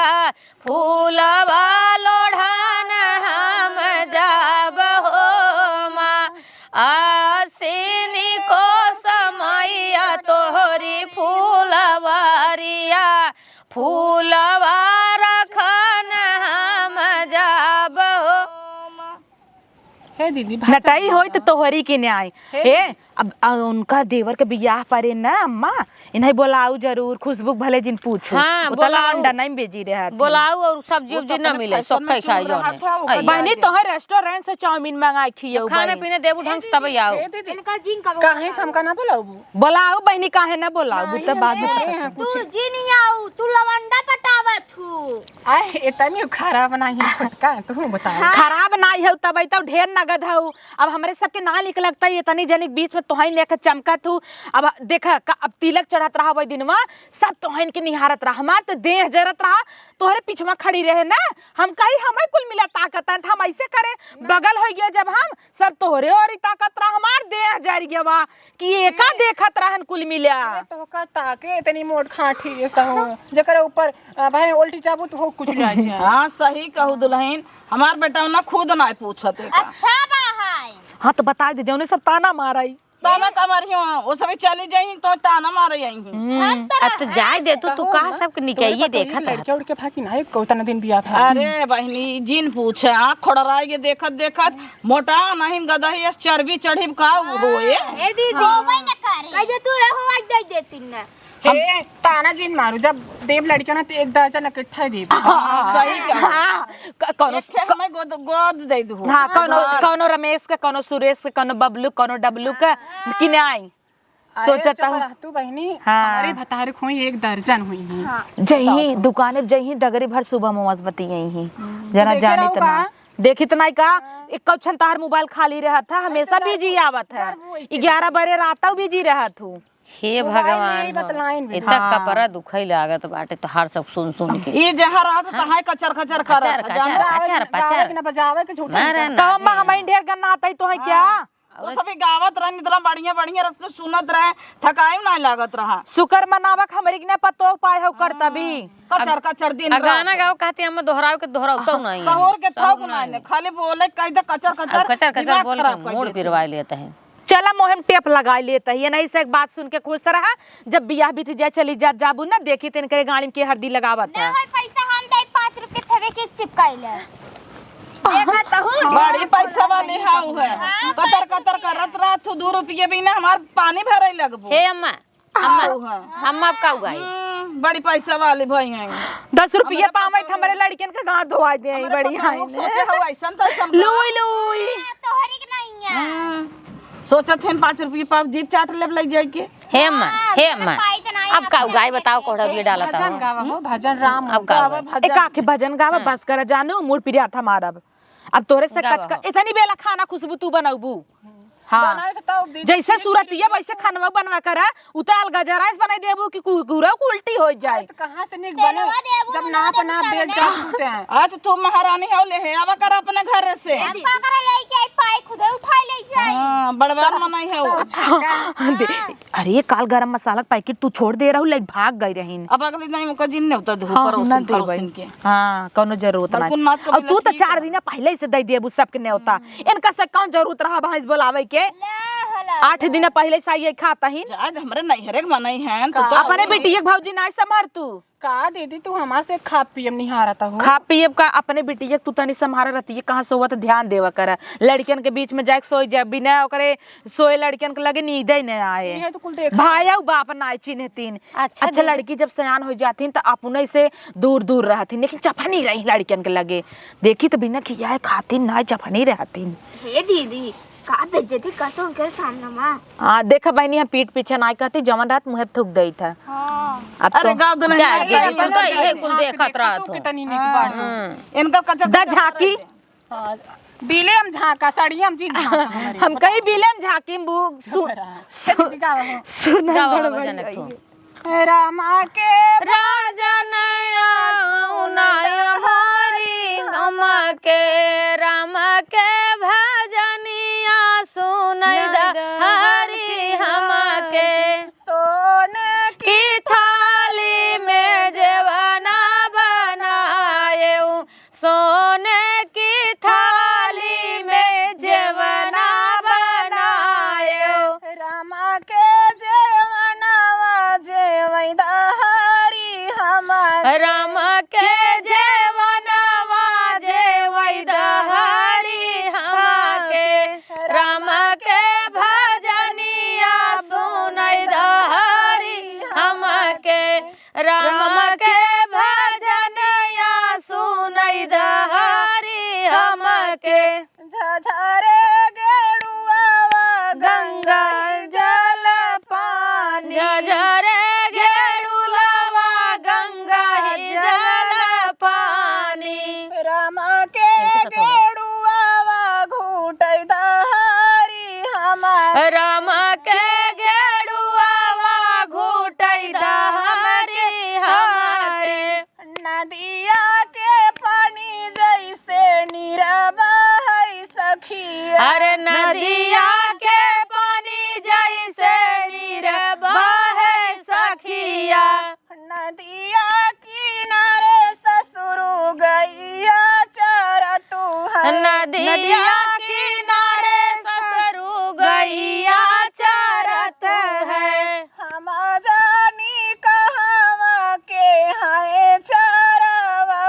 फूलवा लोढ़ान हम जाब हो माँ आसीन को समैया तोहरी फूलवारिया फूलवा रखन हम जाब हो हे दीदी नटाई होई तो तोहरी के न्याय ए अब उनका देवर के बियाह परे ना अम्मा इन्हें बोलाऊ जरूर खुशबू भले जिन पूछो हाँ, उतला बोलाऊ। अंडा नहीं बेची रहा बोलाऊ और सब्जी उब्जी न मिले सब खाई जाओ बहनी तोहर रेस्टोरेंट से चाउमीन मंगाई खियो खाने पीने देबू ढंग से तब आओ इनका जिन कब काहे हमका ना बोलाऊ बोलाऊ बहनी काहे ना बोलाऊ तो बाद में पता चली। तू जी नहीं आऊ तू लवंडा पटावत हूँ आए इतनी खराब नहीं छोटका तू बता खराब ना हो तब तब ढेर नगद हो अब हमरे सबके ना लिख लगता है इतनी जनिक बीच में तोहन लेके चमकत हूँ अब देखा अब तिलक चढ़त रहा वही दिनवा सब तोहन के निहारत रहा हमार तो देह जरत रहा तोहरे पीछवा खड़ी रहे ना हम कही हमें कुल मिला ताकत है हम ऐसे करे बगल हो गया जब हम सब तोहरे और ताकत रहा हमार देह जर गया वा कि एका देखत रहन कुल मिला तो का ताके इतनी मोट खाठी ऐसा हो जकरे ऊपर भाई उल्टी चाबू तो हो कुछ नहीं आछे हाँ सही कहू दुल्हन हमार बेटा ना खुद ना पूछत है अच्छा बा है हाँ तो बता दे जौने सब ताना माराई ताना कमर वो सब चली जाई तो ताना मार आई अब तो जाए दे तू कहा सब निकाइए देखत लड़के उड़ के फाकी ना एक कौतना दिन बिया था अरे बहनी जिन पूछे आँख खोड़राएगे देखत देखत मोटा नहीं गदही चर्बी चढ़ी का रोए ए दीदी होबै न करे कहे तू रहो दे देती ना हे ताना जिन मारू जब देव लड़के ना तो एक दर्जन इकट्ठा ही देव सही कहू हाँ कौनो हमें गोद दे दू हाँ कौनो कौनो रमेश के कौनो सुरेश के कौनो बबलू कौनो डबलू के कि नहीं सोचता हूँ तू बहनी हाँ। हमारी भतार हुई एक दर्जन हुई है जही दुकाने जही डगरी भर सुबह मोमोज बती यही जरा देखे जाने रहूं इतना का? देखित नहीं का एक कौन तार मोबाइल खाली रहा था हमेशा बिजी आवत है 11 बजे रात बिजी रहा थू हे बतलाइन भगवान भी। इतना कपड़ा दुखई लागत बाटे तो हर सब सुन सुन के ये जहाँ रहा तो तहाँ कचर कचर कर कचर कचर कचर गावे पचर के ना बजावे के झूठा मारे तो ना अम्मा हमारी ढेर गन्ना आता ही तो है क्या वो सभी गावत रहे इतना बढ़िया बढ़िया रस में सुनत रहे थकाई नहीं लागत रहा शुक्र मनावक हमारी ने पतो पाए हो कर तभी कचर कचर दिन आ गाना गाओ कहते हम दोहराव के दोहरावतो नहीं सहूर के थक नहीं खाली बोले कह दे कचर कचर कचर कचर दिमाग बोल खराब के कर मूड देती। पिरवा लेते हैं चला मोहम टेप लगा लेता है, नहीं से एक बात सुन के खुश रहा। जब बियाह बीत जाए चली जा जाबू ना देखी तेन करे गाड़ी में के हरदी लगावत है। नहीं पैसा हम दे 5 रुपए फेविक्विक चिपकाइले देखा तो हूं बड़ी पैसा वाले हाउ है। कतर कतर करत रहा तू 2 रुपये बिना हमार पानी भरे लगबो। हे अम्मा अम्मा का उगाई बड़ी पैसा वाले भाई हैं। 10 रुपये पावे हमारे लड़कियन के गांठ धोआ दे बड़ी हाय सोचे हो ऐसा तो ऐसा लुई लुई तोहरी के नहीं है सोचत हैं 5 रुपये पाव जीप चाट ले लग जाए के। हे अम्मा अब का उगाई बताओ कोड़ा भी डालता भजन हूँ गावा हो भजन राम अब का उगाई? एक आके भजन गावा बस कर जानू मूड प्रिया था मारब। अब तोरे से कच का इतनी बेला खाना खुशबू तू बनाबू। हाँ बनाए तो तब दीदी जैसे सूरत ये वैसे खानवा बनवा कर उताल गजराइस बनाई देबू कि गुरा को उल्टी हो जाए। तो कहाँ से निक बने जब नाप नाप बेच जाते हैं। आज तू महारानी हो ले है आवा कर अपने घर से। का करे लेके आई पाई खुदे उठा ले जाए हां बड़वार मनाई है वो। अरे काल गरम मसाला का पैकेट तू छोड़ दे रहू लाइक भाग गई रहीन। अब अगले दिन मुका जिन ने उतर धूप पर उसन के। हां कोनो जरूरत बल्कुन नहीं। मात को अब तू तो 4 दिन पहले से दे देबू सबके न्योता इनका से कौन जरूरत रहा भैंस बोलावे के। 8 दिन पहले से ये खाता ही आज हमरे नहीं हरेक मनाई है तो अपने बेटिया भौजी ना संभार तू का दीदी तू हमारे से खा पियम नहीं हारता हो। खा पिए का अपने बेटिया तू तनी संभार रहती है कहाँ सोवत ध्यान देवा कर लड़कियन के बीच में जाके सोई जा बिना ओकरे सोए लड़कियन के लगे नींद ही नहीं आए। ये तो कुल देख भाई और बाप ना चिन्हतीन। अच्छा लड़की जब सयान हो जाती तो अपने से दूर दूर रहती लेकिन चफनी रही लड़कियन के लगे देखी तो बिना खियाए खाती ना चफनी रहती। हे दीदी का बेइज्जती करतो उनके सामने में। हाँ देखा बहनी हम पीठ पीछे ना कहती जवन रात मुँह थूक गई था। अब अरे गांव दो नहीं जा दीदी तू तो ये कुल देखत रहा तू कितनी निक बात इनका कच्चा द झाकी दिले हम झाका साड़ी हम जी झाका हमारे हम कहीं बिलन झाकी बुक दीदी गावा हो सुना गावा बड़ भजन भाई। तू रामा के राजा नया नया हरि गम के राम के भजनिया सुनई द हरि हम के सोने की थाली में जेवना बनाए सोने की थाली में जेवना बनाए रामा के जेवनावा जेवैदा हरि हमार राम के जेवनवा जेवैद हरि हम के राम के भजनिया सुनैद हरि हम के राम के भजनिया सुनैद हरि हम के झझरे गेड़ुआवा गंगा जल पानी झझरे घेड़ुलवा गंगा ही जल पानी रामा के गेड़ुआवा घूटै दहरी हमार राम के गेड़ुआवा घूटै दहरी हम के नदिया के पानी जैसे नीरबहै सखिया अरे नदिया के पानी जैसे नीर बहे सखिया नदिया किनारे ससुर गैया चरतु है नदिया किनारे ससुरु गैया चरत है हम जानी कहवा के हैं चरवा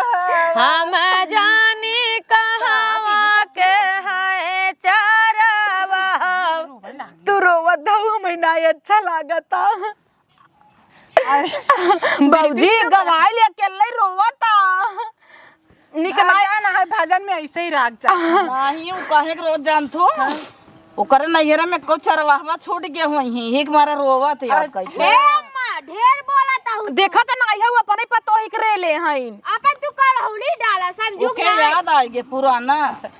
हम जानी कहाँ के है चरवा तू रोवत दऊ महीना अच्छा लागता बाबूजी गवाई ले अकेले रोवता निकला ना है भजन में ऐसे ही राग जा नहीं वो काहे के रोज जानथो ओकर नैहरा में को चरवाहवा छूट के होई एक मारा रोवा थे आप कैसे हे अम्मा ढेर बोलता हूं देखा तो नहीं है अपने पतो ही करे ले हईन अपन तू करहुड़ी डाला समझू ओके याद आ गया पुराना।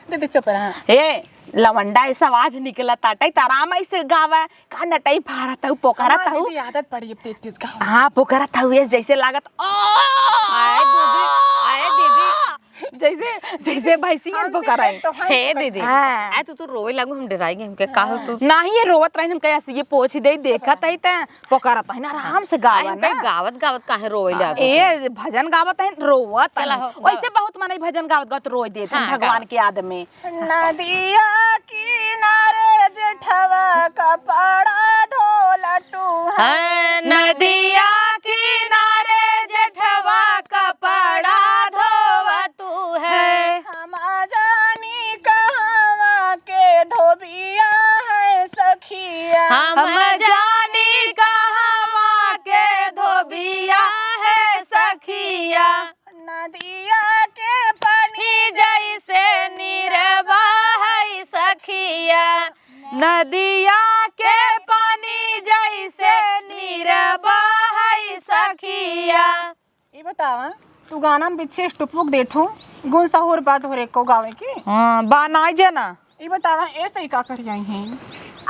दीदी चुप रहा ए लवंडा ऐसा आवाज निकला ताटई ताराम ऐसे गावा का नटई फारत हूँ पोखरत हूँ। दीदी आदत पड़ी अब तेज का हाँ पोखरत हूँ ये जैसे लागत आए दीदी जैसे जैसे भैंसिया पोखराई हे दीदी हाँ। आए तू रोए लागू हम डराएंगे हमके का हो तू नहीं ये रोवत रही हम कैसे ये पोछ दे देखत है त पोखरत है ना आराम से गावा हम ना गावत गावत काहे रोए लागू ए भजन गावत है रोवत चला है। हो, वैसे बहुत माने भजन गावत गावत रोई देते हैं हाँ, भगवान के याद में। नदिया किनारे जेठ जेठवा कपड़ा धोला तू है नदिया किनारे जेठवा कपड़ा धोवा तू है। हम जानी कहवा के धोबिया है सखिया हम जानी कहवा के धोबिया है सखिया। नदिया के पानी जैसे नीरवा है सखिया। नदिया के पानी जैसे नीरवा है सखिया। ये बतावा तू गाना में पीछे टुपुक देथू गुण सहुर बात हो रे को गावे की। हाँ बनाई जे ना ये बतावा ऐसे ही का कर जाई हैं।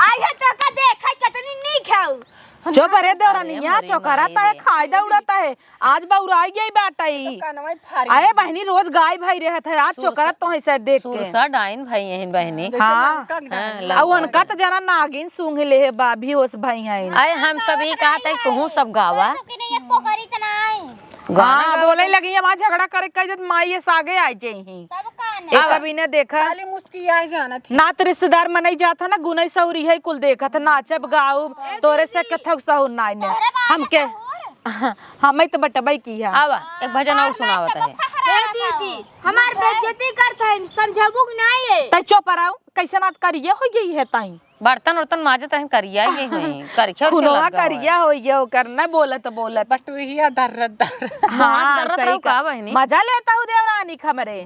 आइए तो का देखा कितनी नी खाऊ जो करे देवरानिया अरे चौकरा माई है रे। खायदा उड़ाता है आज बाउराई गई बाटाई कानवा फारी आए बहनी रोज गाय भाई रहत है आज चौकरा तो ऐसे देख के सुरसा डाइन भाई हैं बहनी। हाँ हाँ, और उनका तो जना नागिन सूंघ ले है बाभी ओस भाई हैं आए हम सभी कहा था कहूँ सब गावा सबके नहीं एको करी त नाई हाँ बोले लगी है वहाँ झगड़ा करे कह माई ये सागे आ जाई सब काने एक कभी ने देखा खाली मुस्की आई जाना थी। ना तो रिश्तेदार मनई जाता ना गुनई सौरी है कुल देखा था नाचब गाऊब तोरे से कथक सहुर नाई ने हम के हमें तो बटबई की है आवा एक भजन और सुनावत है। ए दीदी हमार बेइज्जती करत है समझबू नहीं है तै चुप रहो कैसे नाच करिए हो गई है ताई बर्तन उर्तन माजत रहन करिया ये हुई करखे खुनवा करिया हो ये करना बोलत बोलत बटुरिया दर्द हाँ दर्द सही रहू का का बहनी? मजा लेता हूँ देवरानी खमरे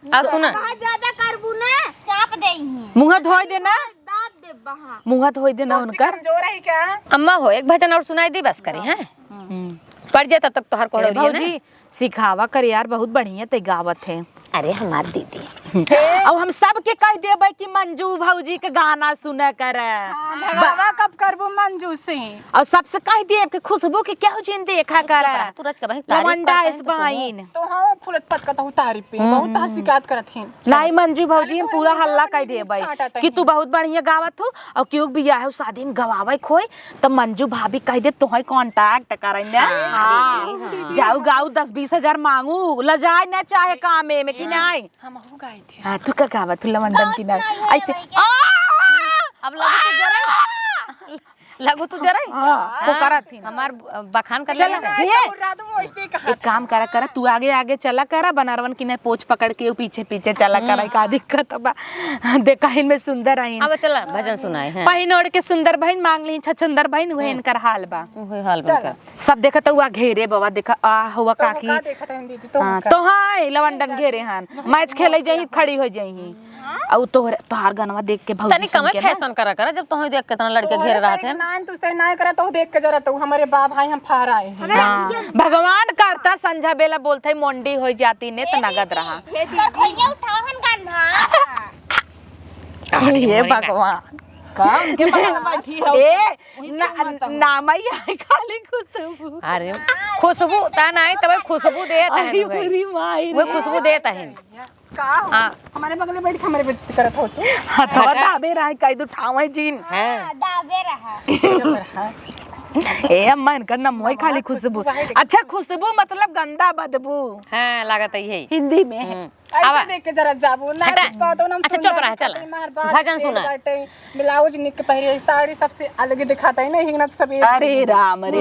अब सुना कहा ज्यादा करबू ना चाप देही मुँह धोई देना दाब दे बहा मुँह धोई देना उनकर कमजोर है क्या। अम्मा हो एक भजन और सुनाई दी बस करी हैं पड़ जाता तक तो हर कोड़ोरी है ना। भौजी सिखावा कर यार बहुत बढ़िया ते गावत है अरे हमार दीदी और हम सबके कह देबै कि मंजू भौजी के गाना सुने करे झगड़वा कब करबू मंजू से। और सबसे कह दिए कि खुशबू के क्या जिन देखा करे तू रच के भाई लवंडा इस बाइन तो हाँ फुलत पत कहू तारीफ पे बहुत तार शिकायत करत हैं। नहीं मंजू भौजी हम पूरा हल्ला कह देबै छाटत कि तू बहुत बढ़िया गावत हो और क्यों बिया है शादी में गवावे खोई तो मंजू भाभी कह दे तुम्हें कांटेक्ट करेंगे हाँ जाऊ गाऊ 10-20 हजार मांगू लजाए ना चाहे कामे में कि नहीं हम हो गए थे। हाँ तू का गावत तू लवंडन की ना ऐसे अब लगू तू जरा हाँ वो करत थी हमार बखान कर चल लेना ये रात में वैसे ही कहा एक काम करा करा तू आगे आगे चला करा बनारवन की ने पोछ पकड़ के पीछे पीछे चला करा का दिक्कत बा देखा इनमें सुंदर आई अब चला भजन सुनाए हैं पहिन ओढ़ के सुंदर बहन मांग ली छछंदर बहन हुए इनकर हाल बा वही हाल बनकर सब देखा तो हुआ घेरे बाबा देखा आ हुआ काकी का देखा था दीदी तो हाँ, तो हाँ लवंडन घेरे हन मैच खेले जाही खड़ी हो जाही और तोहार गनवा देख के भौजी तनी कमे फैशन करा करा जब तुम देख कितना लड़के घेर रहा थे ना तू से ना करे तो देख के जरा तो हमारे बा भाई हम फार आए हैं। हाँ, भगवान करता संझा बेला बोलते मोंडी हो जाती ने तो नगद रहा कर खोइया उठाओ हम गन्ना ये भगवान काम के बगल बैठी हो ए नामई है खाली खुशबू अरे खुशबू ता नहीं तब खुशबू देता है अरे पूरी माई वो खुशबू देता है का हमारे बगल में बैठ के हमारे बेइज्जती करत हो तू। हथवा दाबे रहा कई दो ठावे जीन हैं डाबे रहा ए अम्मा इनका नाम वही खाली खुशबू अच्छा खुशबू मतलब गंदा बदबू हैं लागत है हिंदी में है ऐसे देख के जरा जाबू ना हटा। कुछ पाओ ना अच्छा, चुप रहा, चल। भजन सुना। ब्लाउज निक पहरे साड़ी सबसे अलग दिखाता है ना हिंगना तो सब अरे राम रे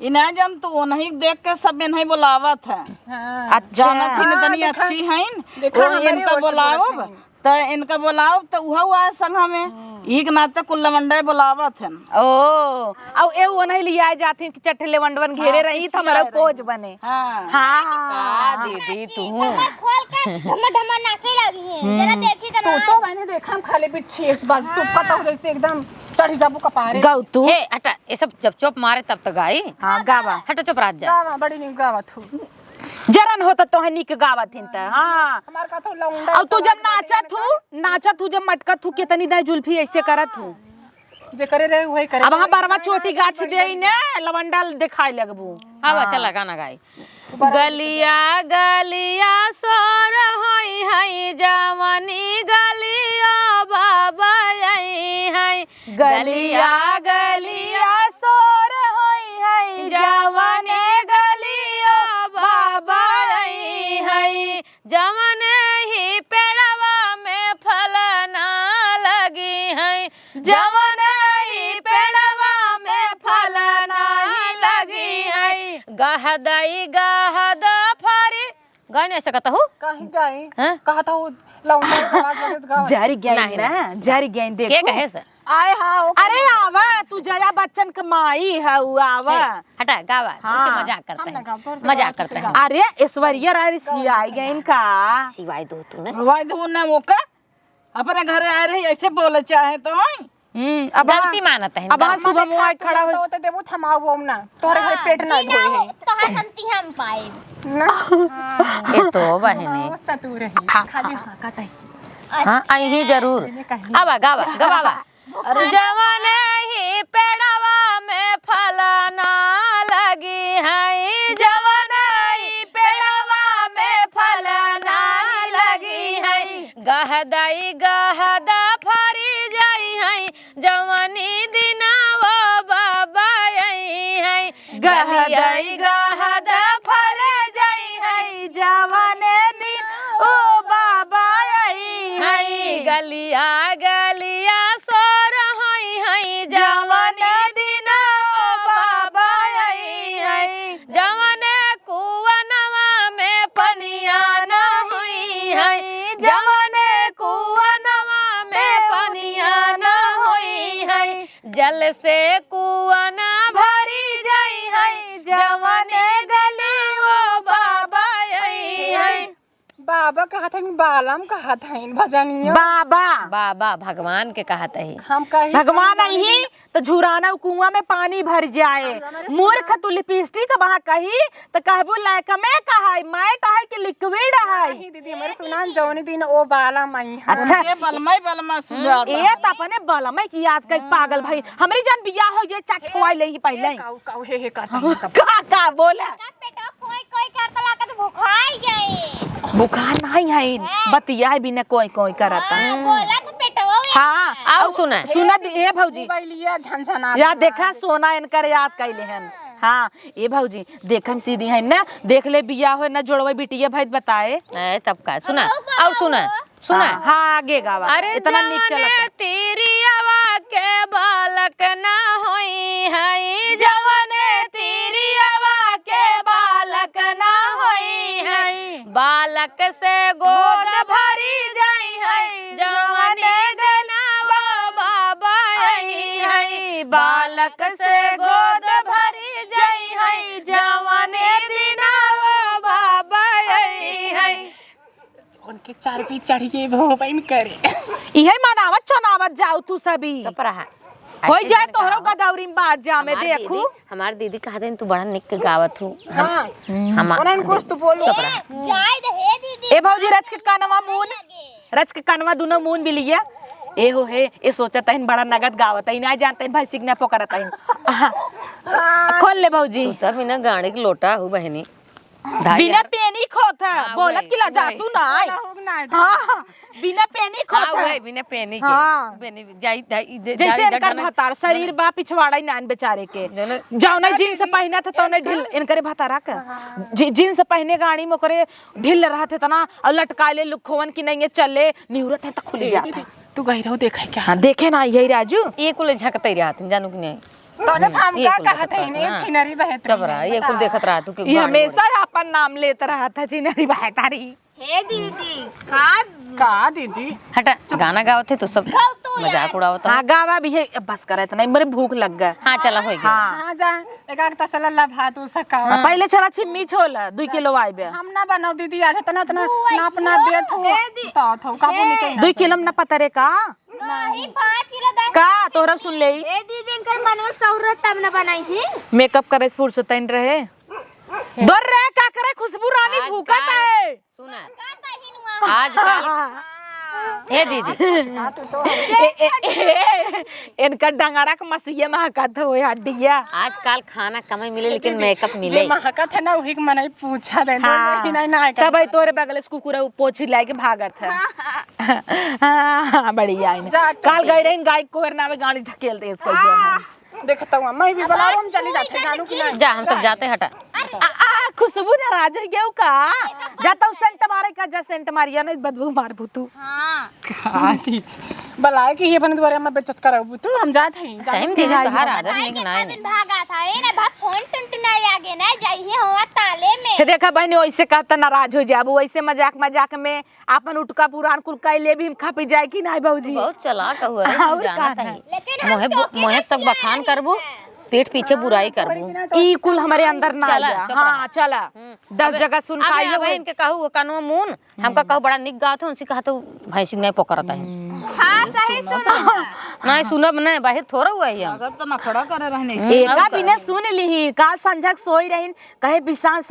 इन्हें जन तू नहीं देख के सब नहीं बुलावत है अच्छा जानत ही न तनी अच्छी हैं देखा वो इनका बुलाओ तो इनका बुलाओ तो वह आए संग में एक नाते कुल लवंडे बुलावत है ओ और ए वो नहीं लिया जाती कि चट्टे लेवंडवन घेरे रही तो हमारा पोज बने हाँ का दीदी तू कमर खोल के ढमा ढमा नाचे लगी है जरा देखी तो तू तो मैंने देखा हम खाली पीछे इस बार तू पता हो जैसे एकदम चढ़ी जाबू कपारे गाऊ तू हे हटा ये सब जब चुप मारे तब तो गाई हाँ गावा हटा चुप रात जा गावा बड़ी नहीं गावत हूँ जरन होता तो है निक गावत हिन त हाँ हमार का तो लौंडा और तू जब नाचत हूँ जब मटकत हूँ कितनी देर जुल्फी ऐसे करत हूँ जे करे रहे वही करे अब वहाँ बरवा चोटी गाछ दे ने लवंडा दिखाई लगबू आवा चला गाना गाई गलिया गलिया सोर होई हई जवानी गलिया बाबा आई हई गलिया गलिया सोर होई है जवानी गलिया बाबा आई हई जवन ही पेड़वा में फल ना लगी हई जवन ही पेड़वा में फल नहीं लगी है। गहदई गहद फरी गाने ऐसा कहता हूँ कहीं गई हैं? कहता हूँ लौंडा आवाज बदत गावा जारी गई नहीं, ना जारी गई के देखो। कहे से आए हाँ वो अरे आवा तू जया बच्चन के माई है उ आवा। हटा गावा हाँ। तुझसे मजाक करते हम ना गाओ, तोहर हैं से मजाक गाओ, करते फिर हैं अरे ऐश्वर्या राय सियाई गई का। सिवाय दो तूने वाई दू ना मौका अपने घर आए रही ऐसे बोले चाहे तो अब गलती मानत है अब आज सुबह मुआई खड़ा हो तो देबो थमाओ वो ना तोहरे घर पेट ना धोए है तोहार संती हम पाए ना ये तो बहने वो चतुर है खाली हाँ कहता है हाँ आई ही जरूर आवा गावा गवावा जवन ही पेड़वा में फल ना लगी है जवन ही पेड़वा में फल ना लगी है गहदाई गहदा फरी जाई है जवनी दिना वो बाबा आई है गहदाई गहदा फर जाई है जवान दिन ओ बाबा आई है गलिया गलिया सोर हई है जवन दिन बाबा आई है जवन कुवनवा में पनिया न हुई है जवन कुवनवा में पनिया न हुई है जल से कुआना भरी जाई है जवन गली वो बाबा आई है बाबा कहत है बालम कहत है भजनिया बाबा बाबा भगवान के कहत है हम कही भगवान नहीं तो झुराना कुआं में पानी भर जाए मूर्ख तू लिपस्टिक वहां कही तो कहबू लायक में कहा मैं कहे कि लिक्विड है। नहीं दीदी हमारे सुना जौनी दिन ओ बालम आई है अच्छा ये बलमा सुझा ये तो अपने बलमै की याद कर पागल भाई हमारी जान बियाह हो जे चटवाई ले ही पहले ही। काऊ काऊ हे कहता है तब का बोला पेटा कोई कोई करता लागत भुखाई गए बुखार नहीं है बतिया भी न कोई कोई करता बोला तो पेटवा हाँ और सुना सुना ए भौजी मोबाइलिया झनझना या देखा सोना इनकर याद कैले हन। हाँ ए भौजी देखम सीधी है ना देख ले बिया हो ना जोड़वे बिटिया भाई बताए तब का सुना और सुना सुना हाँ आगे गावा अरे इतना नीक जवने चलता तिरियावा के बालक ना होई है जवने तिरियावा के बालक ना होई है बालक से गोद भरी जाई है जवने गनावा बाबा आई है बालक से गोद भरी जाई है जवने दिनावा बाबा आई है उनके चार भी चढ़िए भोबैन करे इहे मनावत चनावत जाओ तू सभी चुप रहा हो ऐसे जाए दिन तोहरो कहा। गदौरी में बाहर जा में हमार देखू दीदी- हमार दीदी कहते हैं तू बड़ा निक के गावत हूँ हाँ हमार उन्हें कुछ तो बोलो चुप रहा जाय दे दीदी ए भौजी रच के कानवा मून रच के कानवा दोनों मून भी लिया ए हो हे ए सोचत है बड़ा नगद गावत है ना जानते हैं भाई सिग्ना पोकरत है खोल ले भौजी तू तो बिना गाड़ी के लोटा हूँ बहनी ढाई बिना हजार- पेनी खोत है हाँ, बोलत वही, कि ला जा वही। तू ना आई हाँ बिना पेनी हाँ खोत है वही बिना पेनी के हाँ। पेनी जाई जैसे इनकर भतार शरीर बा पिछवाड़ा ही नान बेचारे के जौन- जौन जींस पहना था तो ढिल इनकरे भतारा का जींस पहने गाड़ी में करे ढिल रहा थे तना और लटकाले लुखोवन की नहीं चले निहुरत है तो खुल जाता। तू गई रहो देखा क्या हाँ देखे ना यही राजू ये कुल झकते रहत जानू कि नहीं तोने हम ये का कुल कहत देखत है रहत, ने छिनरी बहत चुप रहा ये कुल देखत रहा तू ये हमेशा अपन नाम लेता रहा था चिनरी बहतारी। हे दीदी का का दीदी हटा गाना गावत थे तो सब मजाक उड़ावत हाँ गावा भी है अब बस करे इतना मेरे भूख लग गया। हाँ चला हो गया हाँ हाँ जा एक तसला लभा तू सका पहले चला छिम्मी छोल 2 किलो आए बे हम ना बनाओ दीदी आज तना तना नाप ना दे तो तो काबू निकल 2 किलो में ना पता रे का नहीं 5 किलो 10 का तोरा सुन ले हे दीदी इनकर मनवा सौरत तब न बनाई ही मेकअप करे फुर्सत नहीं रहे दर रे का करे खुशबू रानी भूखत है सुना का तहिनुआ आजकल हे दीदी इनका डंगरा का मसीहा महकत हो हड्डिया। आजकल खाना कम ही मिले लेकिन मेकअप जे मिले महकत है ना वही के मनई पूछा दे हाँ नहीं ना तब भाई तोरे बगल से कुकुरा पोछी लाके भागत है। हाँ बढ़िया है काल गई रही गाय को नावे गाड़ी ढकेल दे इसको देखता हूं मैं भी बनाओ हम चली जाते जानू कि नहीं जा हम सब जाते हटा खुशबू नाराज हो गया का जाता हूँ सेंट मारे का जा सेंट मारिया नहीं बदबू मार भूतू हाँ बलाए कि ये अपन द्वारा में बेइज्जत कराऊ तू हम जात हई सही में दीदी तोहार आदत नहीं दिन नहीं भागा था ए ना भाग फोन टुनटुना आगे ना जाइए हुआ ताले में तो देखा बहनी वैसे कहता नाराज हो जाबू वैसे मजाक मजाक में अपन उठका पुरान कुल कैले भी खा पी जाए कि नहीं बहूजी बहुत चलाक हुआ रे हम और जानत का हई लेकिन हम मोहे सब बखान करबू पीठ पीछे बुराई करबू ई कुल हमारे अंदर ना चला, आया चुप हाँ चला 10 जगह सुन खाई अब इनके कहू कानवा मून हमका कहू बड़ा निक गात उनसे कहा तो भैंसी नहीं पकड़ता है हाँ सही सुना नहीं सुनब नहीं बाहर थोड़ा हुआ है हम अगर तो ना खड़ा करे रहने एका बिना सुन लीही काल संझक सोई रहीन कहे पिसान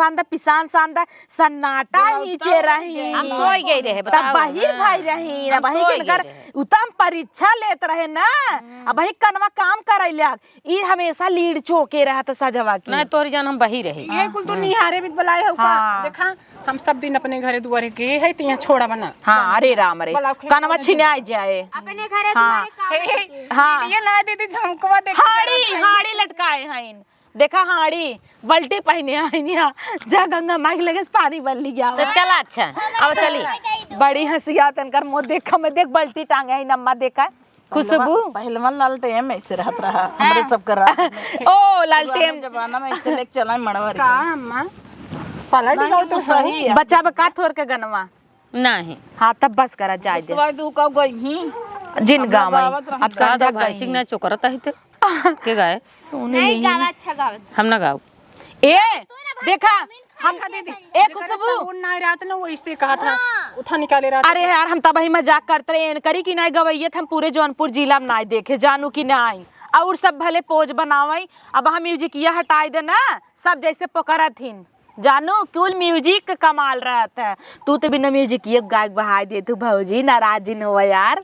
सांदा सन्नाटा हीचे रही हम सोई गई रहे तब बताओ बाहिर भाई रही हम वही सोई के घर गए रहे। उतम परीक्षा लेत रहे ना अब वही कनवा काम करैला ई हमेशा लीड चोके रहत सजवा की नहीं तोरी जान हम बही रही ये कुल तो निहारे भी बुलाए हो का हाँ। देखा हम सब दिन अपने घरे दुआरे गए है तिया छोड़ा बना हाँ अरे राम रे भला खुद कनवा छिना जाए अपने घरे हाँ। तुम्हारे काम हाँ ये ना दीदी झमकवा देख हाड़ी लटकाए हैं देखा हाड़ी बल्टी पहने आईनिया जा गंगा माई के लगे पानी बल लिया तो चला अच्छा अब चली बड़ी हंसिया तनकर मुंह देखा मैं देख बल्टी टांगे है नम्मा देखा खुशबू पहलवान लालटेन में ऐसे रहत रहा हमरे सब कर रहा ओ लालटेन जमाना में ऐसे लेके चला मड़वा का अम्मा पलट गई तो सही है बच्चा बका थोर के गनवा नहीं हाँ तब बस करा जाए दे सवाई तू का गई ही जिन गाँव में अब का समझा दो भैंसी नहीं चोकरता है ते के गाय सुन नहीं गावा अच्छा गावा हम ना गाओ ए देखा हम ए खुशबू उन ना रात ना वो इससे कहा था उठा निकाले रात अरे यार हम तब ही मजाक करते रहे करी कि नहीं गवैयत हम पूरे जौनपुर जिला में नहीं देखे जानू कि नहीं और सब भले पोज बनावई अब हम म्यूजिकिया हटाई दे ना सब जैसे पकड़थिन जानू कुल म्यूजिक कमाल रहत है तू तो बिना म्यूजिकिया गायक बहाई दे तू भौजी नाराज न हो यार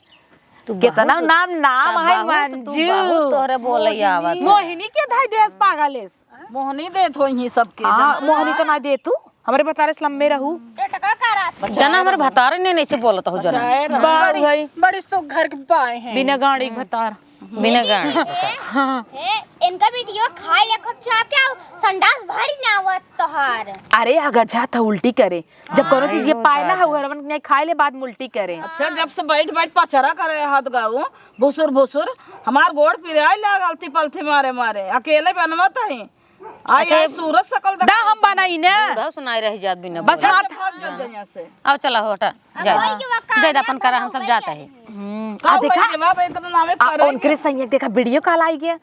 तू कितना नाम है मंजू तोहरे बोले आवत मोहिनी के धाई देस पागलेस मोहनी दे थो ही सबके हाँ मोहिनी तो ना दे तू हमारे बता रहे लंबे रहू टटका करा जना हमारे भतारे ने नहीं से बोलता हो जना बाल गई बड़ी सो घर के पाए हैं बिना गाड़ी के भतार बिना गाड़ी हे इनका वीडियो खा ले खूब चाप क्या संडास भारी ना आवत तोहार अरे अगजा था उल्टी करे जब कोनो चीज ये पाए ना हरवन नहीं खाए ले बाद में उल्टी करे अच्छा जब से बैठ बैठ पचरा करे हाथ गाऊ भुसुर भुसुर हमार गोड़ पिराई ला गलती पलथी मारे मारे अकेले बनवत है अच्छा, आई सूरज सकल दा हम बनाई ना बड़ा सुनाई रही जात बिना बस बोले। हाथ से आओ चला हो हटा जाए अपन करा हम सब जाता है आ देखा जवाब इतना नामे करे उनके सही देखा वीडियो कॉल आई गया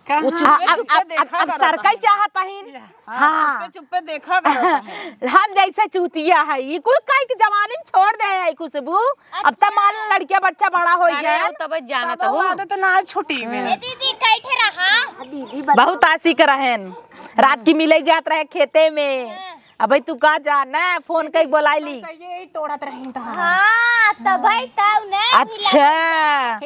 वो चुपे चुपे देखा अब सरकाई चाहता है हाँ चुपे चुपे देखा करता है हम जैसे चूतिया है ये कुल काई के जवानी में छोड़ दे है खुशबू अब तब मान लड़किया बच्चा बड़ा हो गया अरे तब जानत हो आदत तो ना छुटी में दीदी कैठे रहा दीदी बहुत आसी कर रहन रात की मिले जात रहे खेते में अब तू का जाना फोन कई बोलाईली ये तोड़त रही था हां तबई तब ने अच्छा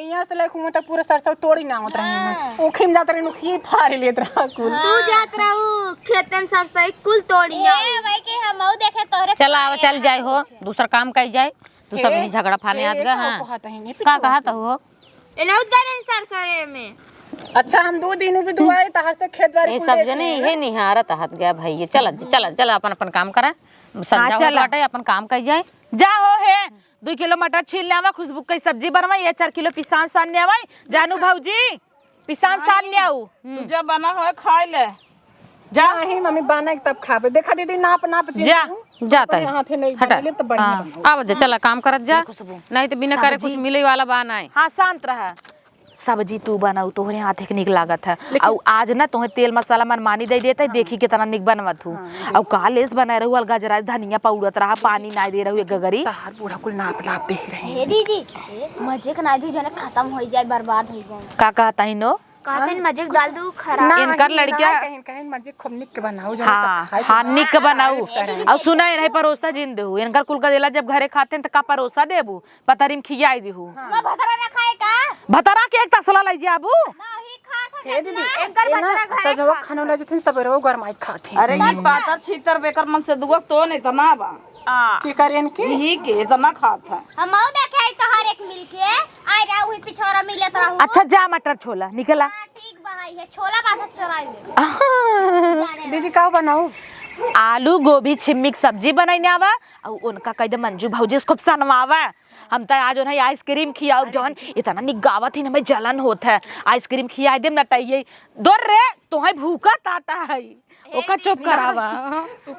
यहाँ से लेके मुँह तक पूरा सरसों तोड़ी ना होत रही ओखिम जात रही नुखी फाड़ लेत रहा कुल तू जात रहू खेत में सरसई कुल तोड़िया ए भाई के हमऊ देखे तोहरे चला आव चल जाए हो दूसरा काम कई जाए तू सब यहीं झगड़ा फाने आत गा हां का कहत हो एने उधर सरसरे में अच्छा हम 2 दिन भी दुआए तहां से खेत बाड़ी ये सब जने ये निहारत हाथ गया भाई चल चल चल अपन अपन काम करा संजा हो बाटे अपन काम कई जाए जा हो है 2 किलो मटर छील ले आवा खुशबू की सब्जी बनवाई 4 किलो पिसान सान ले आवाई जानू भौजी पिसान सान ले आऊ तू जब बना हो खाए ले जा ही मम्मी बना के तब खाबे देखा दीदी नाप नाप जा जाता है हाथे नहीं हटा बनेले तो बढ़िया आव जा चला काम करत जा नहीं तो बिना करे कुछ मिले वाला बा ना हाँ शांत रहा सब्जी तू बनाऊ तोहरे हाथ के निक लागत है और आज ना तुम्हें तेल मसाला मनमानी दे देता है देखी कितना निक बनवत हूँ और कालेस बनाए रहू अलगा जरा धनिया पाउडत रहा पानी ना दे रहू एक गगरी तार बूढ़ा कुल नाप नाप दे रहे हे दीदी मजे के ना दी जने खत्म हो जाए बर्बाद हो जाए का कहता ही नो कहते मजे डाल दू खराब इनकर लड़किया कहीं कहीं मर्जी खूब निक के बनाओ जो हाँ हाँ निक बनाऊ और सुना है परोसा जिन देहू इनकर कुल का देला जब घरे खाते हैं तो का परोसा देबू पतरिम खियाई देहू मैं भतरा रखाए का भतरा के एक तसला लै जाबू नहीं खा सकत ए दीदी एकर बच्चा सजवा खाना ले जथिन सब रो गरमाई खाते अरे ये पातर छीतर बेकर मन से दुआ तो नहीं तना बा की करेन की ही के इतना खाता हमऊ देखे तोहर एक मिल के आइ रहू पिछोरा मिलत रहू अच्छा जा मटर छोला निकला ठीक बहाई है छोला बाधा चराई दीदी का बनाऊं आलू गोभी छिम्मी की सब्जी बनैने आवा और उनका कह दे मंजू भौजी खूब सनवावा। हम तो आज उन्हें आइसक्रीम खियाओ जौन इतना निगावत ही ना जलन होत है। आइसक्रीम खिया दे न टइये दोर रे तोहे भूखा ताता है ओका चुप करावा।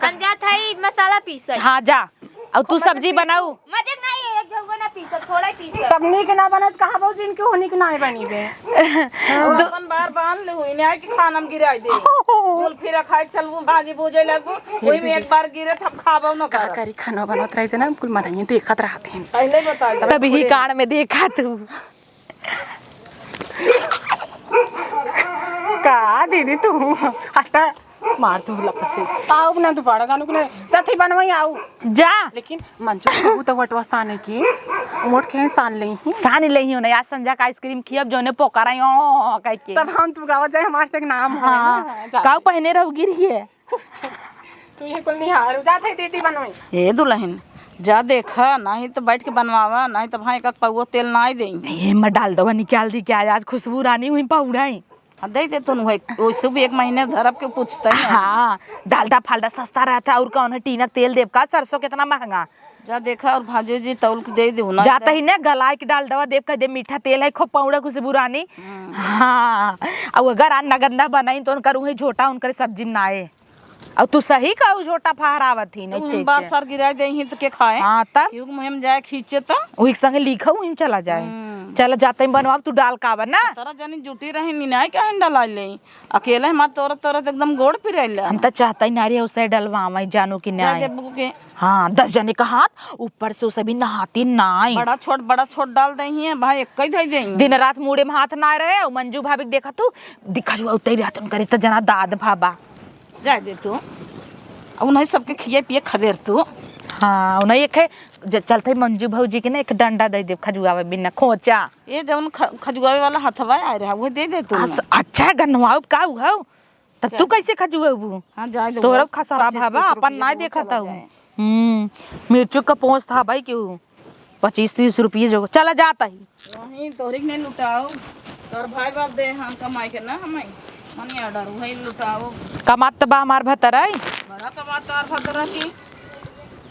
अंजा था मसाला पीस हाँ जा और तू सब्जी बनाऊ। मजे नहीं एक जगह ना पीस थोड़ा ही पीस तब नीक ना बनत कहा भौजी इनके होनी के ना बनी बे। अपन बार बांध ले हुई ने कि खाना में गिराई दे बोल फिर खाए चलबू भाजी भूजे लगू वही में एक बार गिरे तब खाबो न का कर करी खाना बनत रही ना कुल मनाई देखत रहते हैं। पहले बता दे तब ही कान में देखा तू का दीदी तू हटा मार तू लपसे आऊ ना तू पड़ा जानो के जथी बनवाई आऊ जा। लेकिन मंजू कहू तो वटवा साने की मोट के सान ले ही सान ले ही ना आज संजा का आइसक्रीम खियब जोने पोकरा यो कह के तब हम तू गावा जाए हमारे तक नाम हो हाँ काऊ पहने रहू गिरी है तू ये कुल नहीं हार जात है दीदी बनवाई ए दुल्हन जा देखा नहीं तो बैठ के बनवावा नहीं तो भाई का पौवा तेल ना ही देंगे ये मैं डाल दो निकाल दी क्या आज खुशबू रानी हुई पाउडाई। दे दे तो वैसे भी एक महीने धरब के पूछते हैं। हाँ डालडा फालडा सस्ता रहता है और कौन है टीना तेल देव का सरसों कितना महंगा। जा देखा और भाजी जी तौल के दे दे ना जाता ही ना गलाय के डालडा देव का दे मीठा तेल है खूब पाउडा खुशबू रानी। हाँ और अगर अन्ना गंदा बनाई तो उनका रूही झोटा उनकर सब्जी में आए और तू सही कहू झोटा फहरावत ही नहीं बार सर गिरा दे ही तो के खाए। हाँ तब क्यों मुहिम जाए खींचे तो वही संगे लिखा वही चला जाए चल जाते ही बनवा तू डाल कावर ना तोरा जानी जुटी रही नहीं क्या डला ले अकेले हमार तोरा तोरा एकदम गोड़ पिराइला हम तो चाहता ही नारी उसे डलवा जानो कि जा नहीं। दे के हाँ 10 जने का हाथ ऊपर से उसे भी नहाती नाई बड़ा छोट डाल दही है भाई एक ही धई देंगे दिन रात मुड़े में हाथ ना रहे और मंजू भाभी देखा तू दिखा जुआ उतई रहते उनकर इतना जना दाद भाबा जा दे तू अब नहीं सबके खिए पिए खदेर तू। हाँ उन्हें एक है चलते मंजू भौजी के ना एक डंडा दे दे खजुआवे बिना खोचा ये जब खजुआवे वाला हथवा आ रहा वो दे दे तू। अच्छा है गनवाओ का हो तब तू कैसे खजुआबू। हाँ जा दे तोरा खसरा भाबा अपन ना देखा था मिर्चू का पहुंच था भाई क्यों 25-30 रुपये जो चला जाता ही वही तोरी ने लुटाओ तोर भाई बाप दे हम कमाई के ना हमें मनी ऑर्डर वही लुटाओ कमात बा हमार भतर है बड़ा कमाता और भतर की